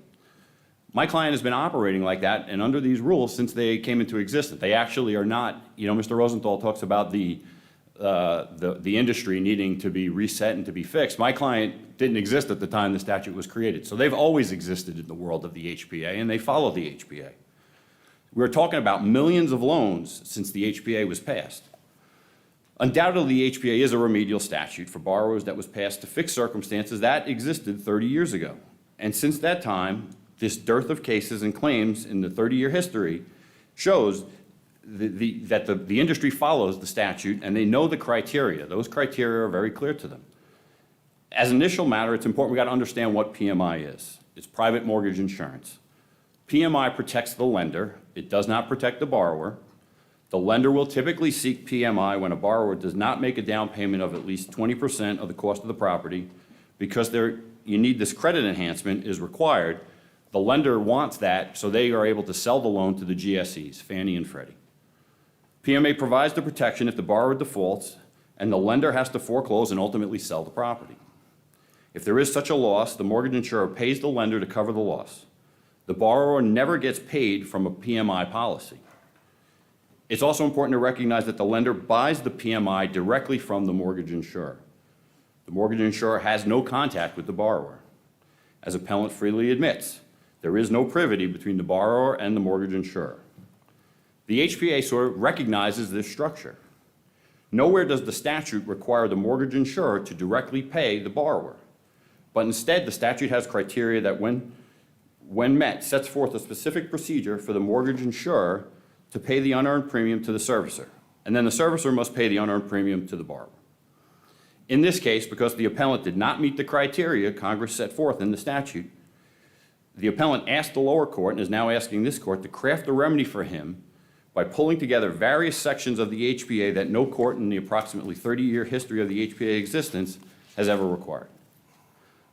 My client has been operating like that and under these rules since they came into existence. They actually are not, Mr. Rosenthal talks about the industry needing to be reset and to be fixed. My client didn't exist at the time the statute was created. So they've always existed in the world of the HPA, and they follow the HPA. We're talking about millions of loans since the HPA was passed. Undoubtedly, the HPA is a remedial statute for borrowers that was passed to fix circumstances that existed 30 years ago. And since that time, this dearth of cases and claims in the 30-year history shows the industry follows the statute and they know the criteria. Those criteria are very clear to them. As an initial matter, it's important we got to understand what PMI is. It's private mortgage insurance. PMI protects the lender. It does not protect the borrower. The lender will typically seek PMI when a borrower does not make a down payment of at least 20% of the cost of the property because you need this credit enhancement is required. The lender wants that so they are able to sell the loan to the GSEs, Fannie and Freddie. PMA provides the protection if the borrower defaults and the lender has to foreclose and ultimately sell the property. If there is such a loss, the mortgage insurer pays the lender to cover the loss. The borrower never gets paid from a PMI policy. It's also important to recognize that the lender buys the PMI directly from the mortgage insurer. The mortgage insurer has no contact with the borrower. As appellant freely admits, there is no privity between the borrower and the mortgage insurer. The HPA sort of recognizes this structure. Nowhere does the statute require the mortgage insurer to directly pay the borrower, but instead the statute has criteria that when met, sets forth a specific procedure for the mortgage insurer to pay the unearned premium to the servicer, and then the servicer must pay the unearned premium to the borrower. In this case, because the appellant did not meet the criteria Congress set forth in the statute, the appellant asked the lower court and is now asking this court to craft a remedy for him by pulling together various sections of the HPA that no court in the approximately 30-year history of the HPA existence has ever required.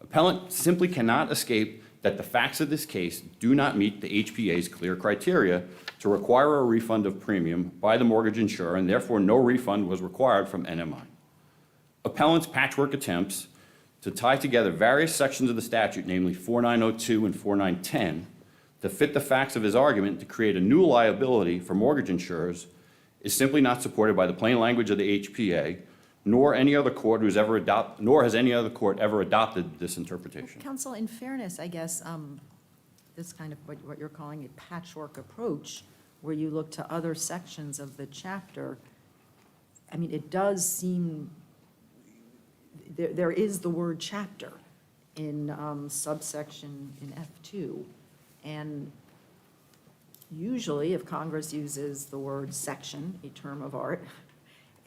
Appellant simply cannot escape that the facts of this case do not meet the HPA's clear criteria to require a refund of premium by the mortgage insurer, and therefore no refund was required from NMI. Appellant's patchwork attempts to tie together various sections of the statute, namely 4902 and 4910, to fit the facts of his argument to create a new liability for mortgage insurers is simply not supported by the plain language of the HPA, nor has any other court ever adopted this interpretation. Counsel, in fairness, I guess, this kind of what you're calling a patchwork approach, where you look to other sections of the chapter, I mean, it does seem, there is the word chapter in subsection in F2, and usually if Congress uses the word section, a term of art,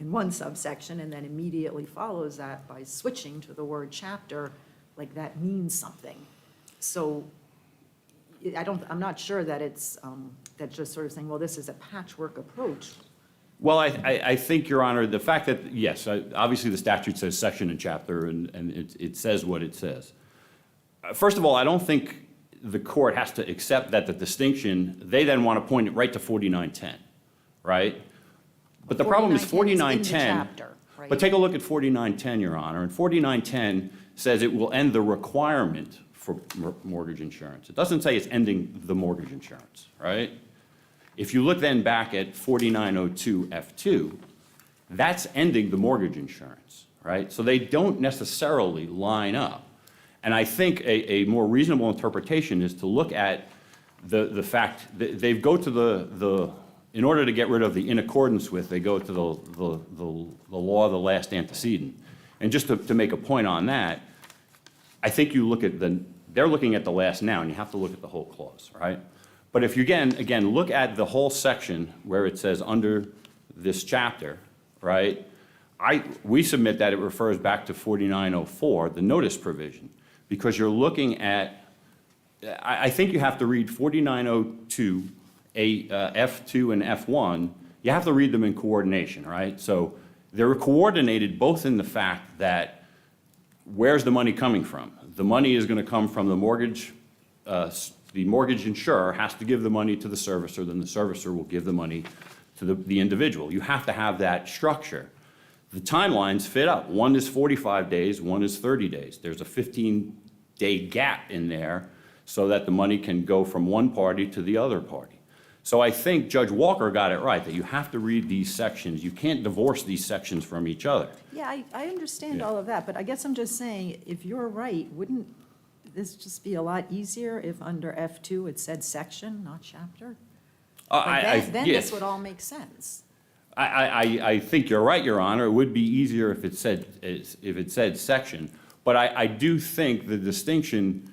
in one subsection and then immediately follows that by switching to the word chapter, like that means something. So I'm not sure that it's, that just sort of saying, well, this is a patchwork approach. Well, I think, Your Honor, the fact that, yes, obviously the statute says section and chapter, and it says what it says. First of all, I don't think the court has to accept that the distinction, they then want to point it right to 4910, right? But the problem is 4910, but take a look at 4910, Your Honor, and 4910 says it will end the requirement for mortgage insurance. It doesn't say it's ending the mortgage insurance, right? If you look then back at 4902 F2, that's ending the mortgage insurance, right? So they don't necessarily line up. And I think a more reasonable interpretation is to look at the fact that they go to in order to get rid of the in accordance with, they go to the law of the last antecedent. And just to make a point on that, I think you look at they're looking at the last noun, you have to look at the whole clause, right? But if you again, look at the whole section where it says under this chapter, right? We submit that it refers back to 4904, the notice provision, because you're looking at, I think you have to read 4902, F2 and F1, you have to read them in coordination, right? So they're coordinated both in the fact that where's the money coming from? The money is going to come from the mortgage insurer has to give the money to the servicer, then the servicer will give the money to the individual. You have to have that structure. The timelines fit up. One is 45 days, one is 30 days. There's a 15-day gap in there so that the money can go from one party to the other party. So I think Judge Walker got it right, that you have to read these sections. You can't divorce these sections from each other. Yeah, I understand Yeah. all of that, but I guess I'm just saying, if you're right, wouldn't this just be a lot easier if under F2 it said section, not chapter? Then yes. this would all make sense. I think you're right, Your Honor. It would be easier if it said section. But I do think the distinction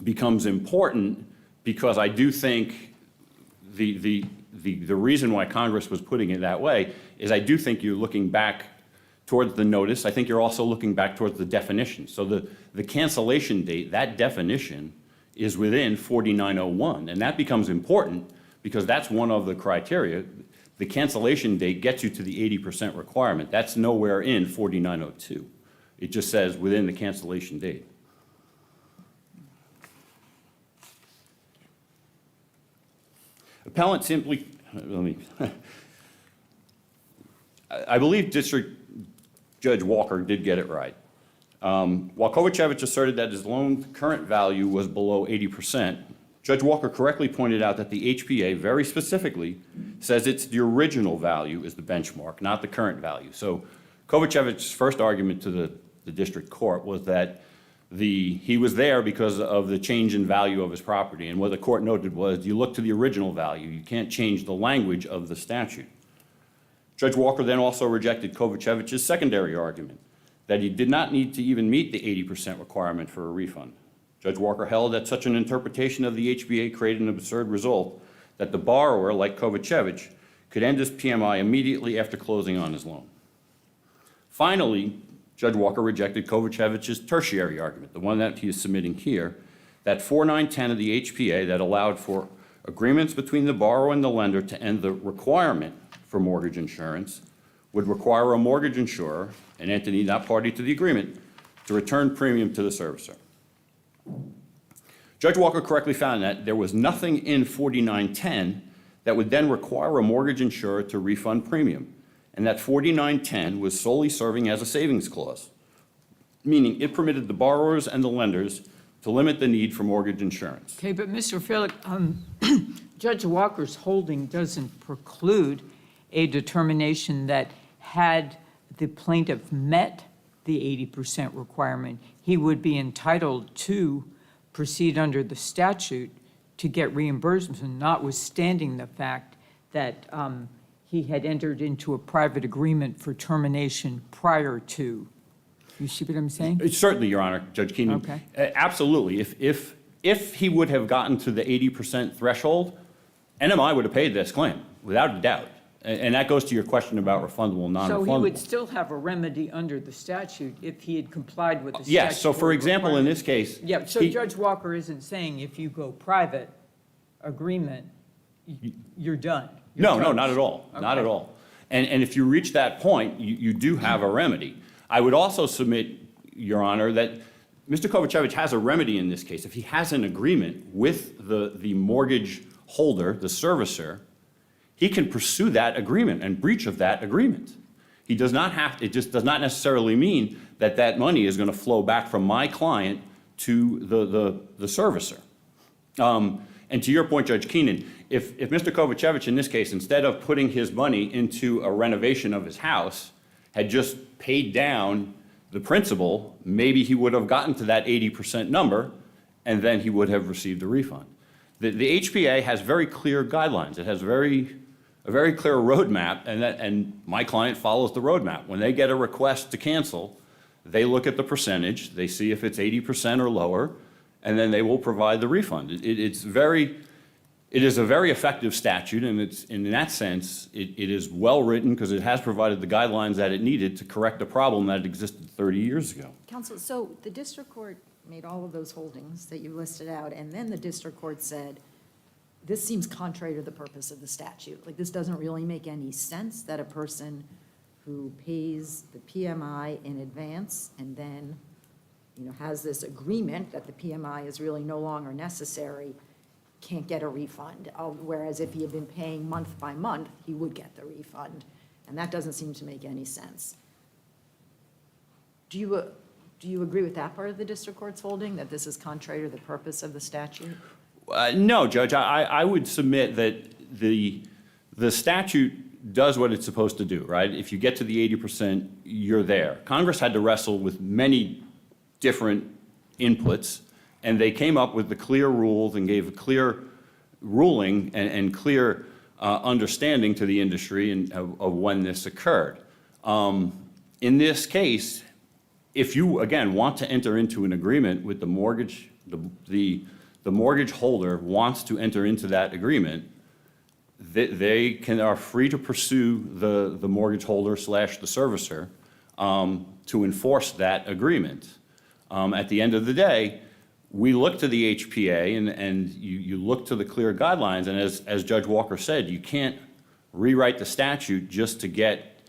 becomes important because I do think the reason why Congress was putting it that way is I do think you're looking back towards the notice. I think you're also looking back towards the definition. So the cancellation date, that definition is within 4901, and that becomes important because that's one of the criteria. The cancellation date gets you to the 80% requirement. That's nowhere in 4902. It just says within the cancellation date. Appellant simply, I believe District Judge Walker did get it right. While Kovacevic asserted that his loan current value was below 80%, Judge Walker correctly pointed out that the HPA very specifically says it's the original value is the benchmark, not the current value. So Kovacevic's first argument to the district court was that he was there because of the change in value of his property. And what the court noted was you look to the original value. You can't change the language of the statute. Judge Walker then also rejected Kovacevic's secondary argument that he did not need to even meet the 80% requirement for a refund. Judge Walker held that such an interpretation of the HBA created an absurd result that the borrower, like Kovacevic, could end his PMI immediately after closing on his loan. Finally, Judge Walker rejected Kovacevic's tertiary argument, the one that he is submitting here, that 4910 of the HPA that allowed for agreements between the borrower and the lender to end the requirement for mortgage insurance would require a mortgage insurer, an entity not party to the agreement, to return premium to the servicer. Judge Walker correctly found that there was nothing in 4910 that would then require a mortgage insurer to refund premium, and that 4910 was solely serving as a savings clause, meaning it permitted the borrowers and the lenders to limit the need for mortgage insurance. Okay, but Mr. Phillick, Judge Walker's holding doesn't preclude a determination that had the plaintiff met the 80% requirement, he would be entitled to proceed under the statute to get reimbursement, notwithstanding the fact that he had entered into a private agreement for termination prior to. You see what I'm saying? Certainly, Your Honor, Judge Keenan. Okay. Absolutely. If he would have gotten to the 80% threshold, NMI would have paid this claim, without a doubt. And that goes to your question about refundable, non-refundable. So he would still have a remedy under the statute if he had complied with the statute. Yes, so for example, in this case. Yeah, so Judge Walker isn't saying if you go private agreement, you're done. No, not at all, not at all. And if you reach that point, you do have a remedy. I would also submit, Your Honor, that Mr. Kovacevic has a remedy in this case. If he has an agreement with the mortgage holder, the servicer, he can pursue that agreement and breach of that agreement. He does not have to, it just does not necessarily mean that that money is going to flow back from my client to the servicer. And to your point, Judge Keenan, if Mr. Kovacevic in this case, instead of putting his money into a renovation of his house, had just paid down the principal, maybe he would have gotten to that 80% number, and then he would have received a refund. The HPA has very clear guidelines. It has a very clear roadmap, and my client follows the roadmap. When they get a request to cancel, they look at the percentage, they see if it's 80% or lower, and then they will provide the refund. It is a very effective statute, and it's, in that sense, it is well-written because it has provided the guidelines that it needed to correct a problem that existed 30 years ago. Counsel, so the district court made all of those holdings that you listed out, and then the district court said, this seems contrary to the purpose of the statute. Like, this doesn't really make any sense that a person who pays the PMI in advance and then, has this agreement that the PMI is really no longer necessary, can't get a refund. Whereas if he had been paying month by month, he would get the refund. And that doesn't seem to make any sense. Do you agree with that part of the district court's holding, that this is contrary to the purpose of the statute? No, Judge. I would submit that the statute does what it's supposed to do, right? If you get to the 80%, you're there. Congress had to wrestle with many different inputs, and they came up with the clear rules and gave a clear ruling and clear understanding to the industry of when this occurred. In this case, if you, again, want to enter into an agreement with the mortgage, the mortgage holder wants to enter into that agreement, are free to pursue the mortgage holder / the servicer to enforce that agreement. At the end of the day, we look to the HPA and you look to the clear guidelines, and as Judge Walker said, you can't rewrite the statute just to get,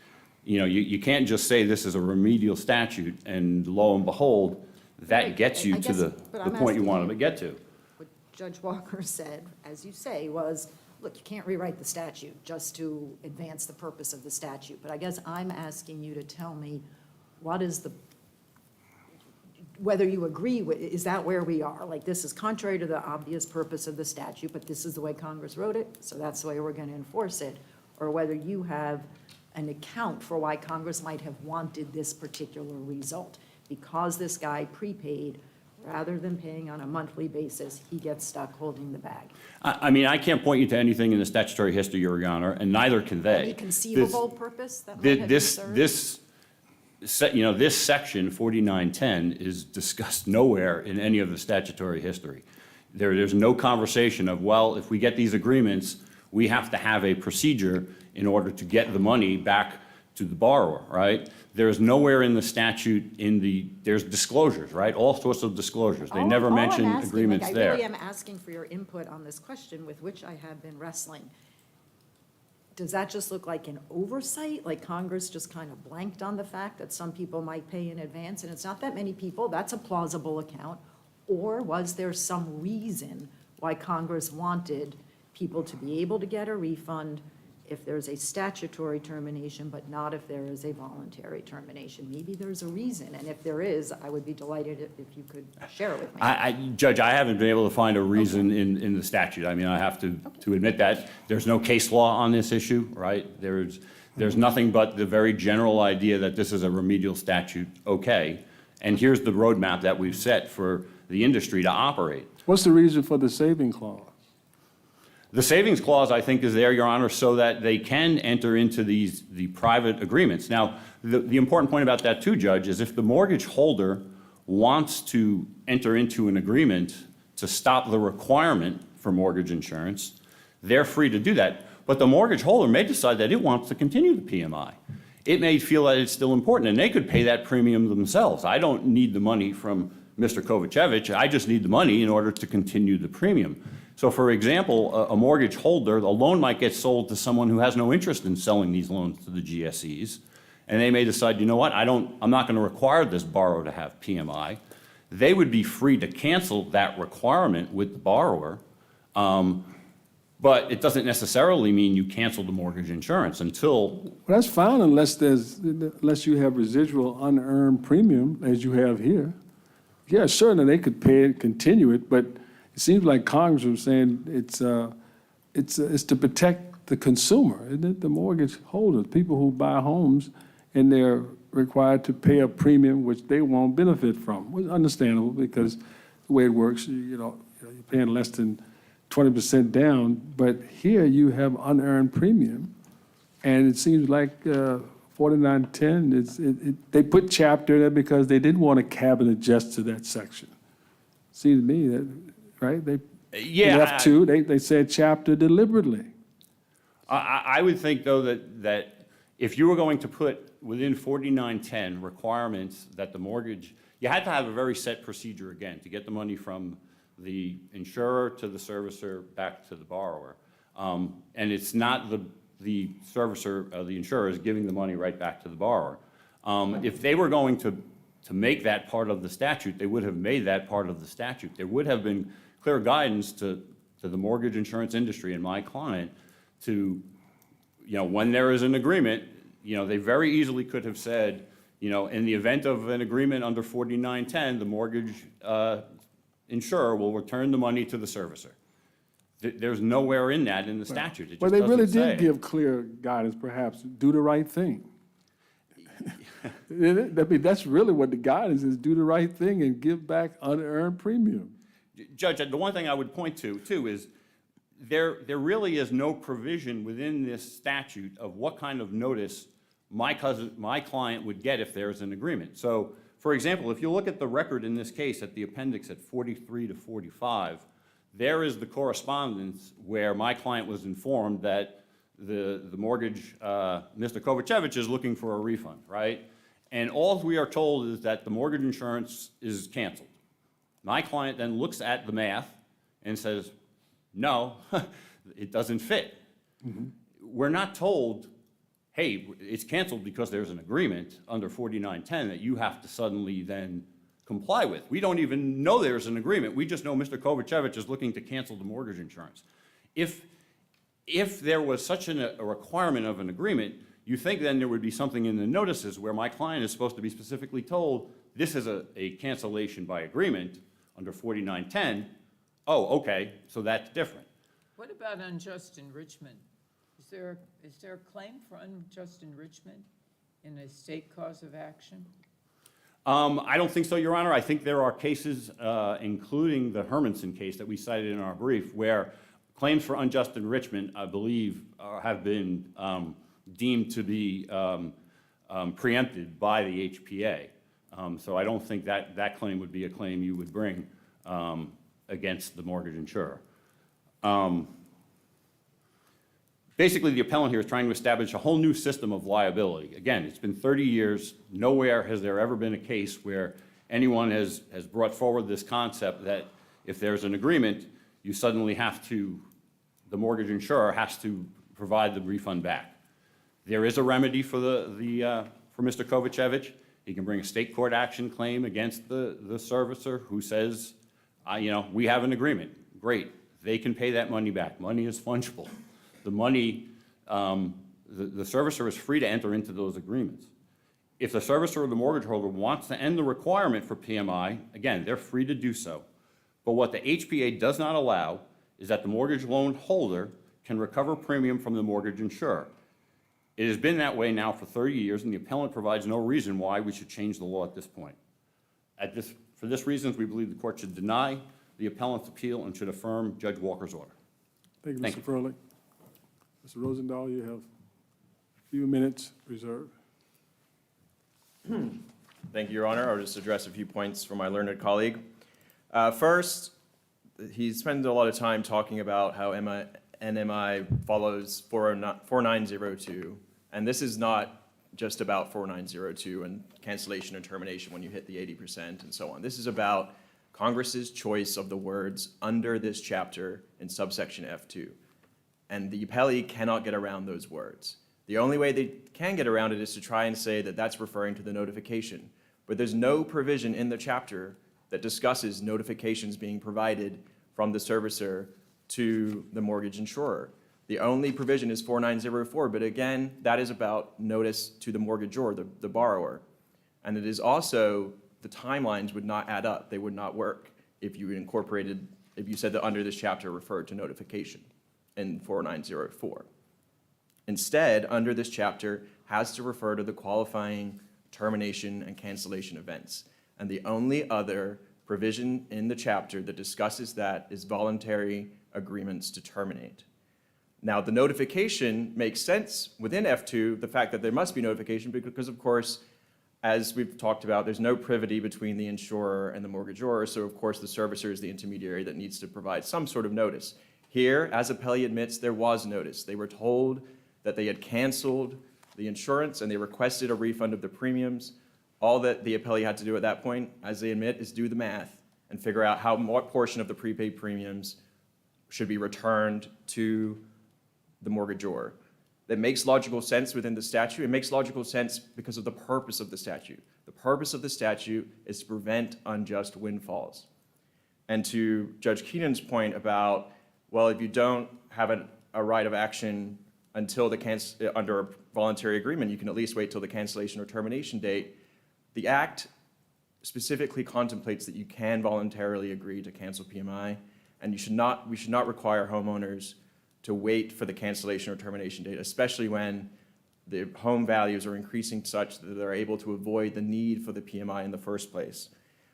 you can't just say this is a remedial statute, and lo and behold, that gets you I to guess- the but I'm point you asking wanted you- to get to. What Judge Walker said, as you say, was, look, you can't rewrite the statute just to advance the purpose of the statute. But I guess I'm asking you to tell me, what is the, whether you agree with, is that where we are? Like, this is contrary to the obvious purpose of the statute, but this is the way Congress wrote it, so that's the way we're going to enforce it. Or whether you have an account for why Congress might have wanted this particular result. Because this guy prepaid, rather than paying on a monthly basis, he gets stuck holding the bag. I mean, I can't point you to anything in the statutory history, Your Honor, and neither can they. Any conceivable purpose that might have been served? This section 4910 is discussed nowhere in any of the statutory history. There's no conversation of, well, if we get these agreements, we have to have a procedure in order to get the money back to the borrower, right? There's nowhere in the statute there's disclosures, right? All sorts of disclosures. They never mention agreements I there. really am asking for your input on this question with which I have been wrestling. Does that just look like an oversight? Like Congress just kind of blanked on the fact that some people might pay in advance and it's not that many people, that's a plausible account? Or was there some reason why Congress wanted people to be able to get a refund if there's a statutory termination, but not if there is a voluntary termination? Maybe there's a reason, and if there is, I would be delighted if you could share it with me. Judge, I haven't been able to find a reason in the statute. I mean, I have to admit that. There's no case law on this issue, right? There's nothing but the very general idea that this is a remedial statute, okay. And here's the roadmap that we've set for the industry to operate. What's the reason for the saving clause? The savings clause, I think, is there, Your Honor, so that they can enter into the private agreements. Now, the important point about that too, Judge, is if the mortgage holder wants to enter into an agreement to stop the requirement for mortgage insurance, they're free to do that. But the mortgage holder may decide that it wants to continue the PMI. It may feel that it's still important, and they could pay that premium themselves. I don't need the money from Mr. Kovacevic. I just need the money in order to continue the premium. So, for example, a mortgage holder, a loan might get sold to someone who has no interest in selling these loans to the GSEs, and they may decide, you know what, I'm not going to require this borrower to have PMI. They would be free to cancel that requirement with the borrower, but it doesn't necessarily mean you cancel the mortgage insurance until. Well, that's fine unless you have residual unearned premium, as you have here. Yeah, certainly they could pay it, continue it, but it seems like Congress was saying it's to protect the consumer, isn't it? The mortgage holders, people who buy homes, and they're required to pay a premium which they won't benefit from. Well, understandable, because the way it works, you're paying less than 20% down, but here you have unearned premium, and it seems like 4910, they put chapter there because they didn't want a cabinet just to that section. Seems to me that, right? They left two, they said chapter deliberately. I would think, though, that if you were going to put within 4910 requirements that the mortgage, you had to have a very set procedure, again, to get the money from the insurer to the servicer back to the borrower. And it's not the servicer, the insurer is giving the money right back to the borrower. If they were going to make that part of the statute, they would have made that part of the statute. There would have been clear guidance to the mortgage insurance industry and my client to, when there is an agreement, they very easily could have said, in the event of an agreement under 4910, the mortgage insurer will return the money to the servicer. There's nowhere in that in the statute. It just Well, they really doesn't say. did give clear guidance, perhaps, do the right thing. I mean, that's really what the guidance is, do the right thing and give back unearned premium. Judge, the one thing I would point to, too, is there really is no provision within this statute of what kind of notice my client would get if there's an agreement. So, for example, if you look at the record in this case at the appendix at 43 to 45, there is the correspondence where my client was informed that the mortgage, Mr. Kovacevic is looking for a refund, right? And all we are told is that the mortgage insurance is canceled. My client then looks at the math and says, no, it doesn't fit. We're not told, hey, it's canceled because there's an agreement under 4910 that you have to suddenly then comply with. We don't even know there's an agreement. We just know Mr. Kovacevic is looking to cancel the mortgage insurance. If there was such a requirement of an agreement, you think then there would be something in the notices where my client is supposed to be specifically told, this is a cancellation by agreement under 4910. Oh, okay, so that's different. What about unjust enrichment? Is there a claim for unjust enrichment in a state cause of action? I don't think so, Your Honor. I think there are cases, including the Hermanson case that we cited in our brief, where claims for unjust enrichment, I believe, have been deemed to be preempted by the HPA. So I don't think that claim would be a claim you would bring against the mortgage insurer. Basically, the appellant here is trying to establish a whole new system of liability. Again, it's been 30 years. Nowhere has there ever been a case where anyone has brought forward this concept that if there's an agreement, you suddenly have to, the mortgage insurer has to provide the refund back. There is a remedy for for Mr. Kovacevic. He can bring a state court action claim against the servicer who says, we have an agreement. Great. They can pay that money back. Money is fungible. The money, the servicer is free to enter into those agreements. If the servicer or the mortgage holder wants to end the requirement for PMI, again, they're free to do so. But what the HPA does not allow is that the mortgage loan holder can recover premium from the mortgage insurer. It has been that way now for 30 years, and the appellant provides no reason why we should change the law at this point. For this reason, we believe the court should deny the appellant's appeal and should affirm Judge Walker's order. Thank you, Thank Mr. you. Furley. Mr. Rosendahl, you have a few minutes reserved. Thank you, Your Honor. I'll just address a few points from my learned colleague. First, he spends a lot of time talking about how NMI follows 4902, and this is not just about 4902 and cancellation and termination when you hit the 80% and so on. This is about Congress's choice of the words under this chapter in subsection F2. And the appellee cannot get around those words. The only way they can get around it is to try and say that that's referring to the notification. But there's no provision in the chapter that discusses notifications being provided from the servicer to the mortgage insurer. The only provision is 4904, but again, that is about notice to the mortgagor, the borrower. And it is also, the timelines would not add up. They would not work if you said that under this chapter referred to notification in 4904. Instead, under this chapter has to refer to the qualifying termination and cancellation events. And the only other provision in the chapter that discusses that is voluntary agreements to terminate. Now, the notification makes sense within F2, the fact that there must be notification, because of course, as we've talked about, there's no privity between the insurer and the mortgagor, so of course the servicer is the intermediary that needs to provide some sort of notice. Here, as appellee admits, there was notice. They were told that they had canceled the insurance and they requested a refund of the premiums. All that the appellee had to do at that point, as they admit, is do the math and figure out what portion of the prepaid premiums should be returned to the mortgagor. That makes logical sense within the statute. It makes logical sense because of the purpose of the statute. The purpose of the statute is to prevent unjust windfalls. And to Judge Keenan's point about, well, if you don't have a right of action until under a voluntary agreement, you can at least wait till the cancellation or termination date. The Act specifically contemplates that you can voluntarily agree to cancel PMI, and we should not require homeowners to wait for the cancellation or termination date, especially when the home values are increasing such that they're able to avoid the need for the PMI in the first place.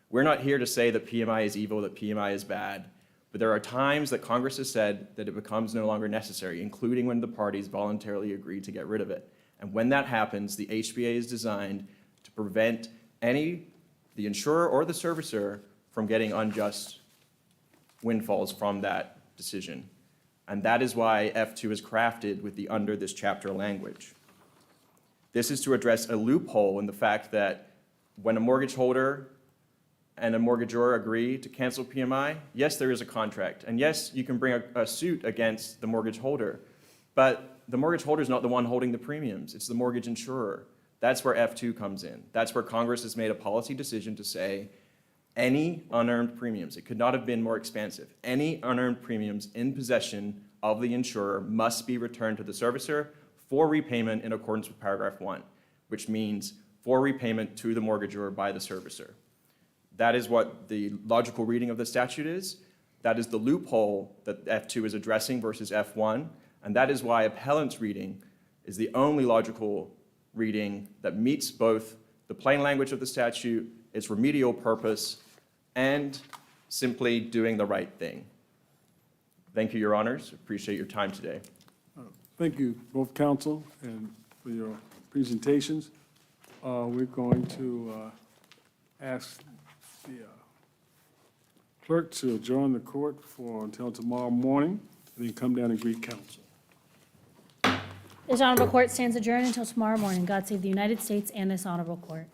We're not here to say that PMI is evil, that PMI is bad, but there are times that Congress has said that it becomes no longer necessary, including when the parties voluntarily agree to get rid of it. And when that happens, the HBA is designed to prevent the insurer or the servicer from getting unjust windfalls from that decision. And that is why F2 is crafted with the under this chapter language. This is to address a loophole in the fact that when a mortgage holder and a mortgagor agree to cancel PMI, yes, there is a contract. And yes, you can bring a suit against the mortgage holder. But the mortgage holder is not the one holding the premiums. It's the mortgage insurer. That's where F2 comes in. That's where Congress has made a policy decision to say any unearned premiums, it could not have been more expansive, any unearned premiums in possession of the insurer must be returned to the servicer for repayment in accordance with paragraph 1, which means for repayment to the mortgagor by the servicer. That is what the logical reading of the statute is. That is the loophole that F2 is addressing versus F1, and that is why appellant's reading is the only logical reading that meets both the plain language of the statute, its remedial purpose, and simply doing the right thing. Thank you, Your Honors. Appreciate your time today. Thank you, both counsel, and for your presentations. We're going to ask the clerk to adjourn the court until tomorrow morning, and then come down and greet counsel. This honorable court stands adjourned until tomorrow morning. God save the United States and this honorable court.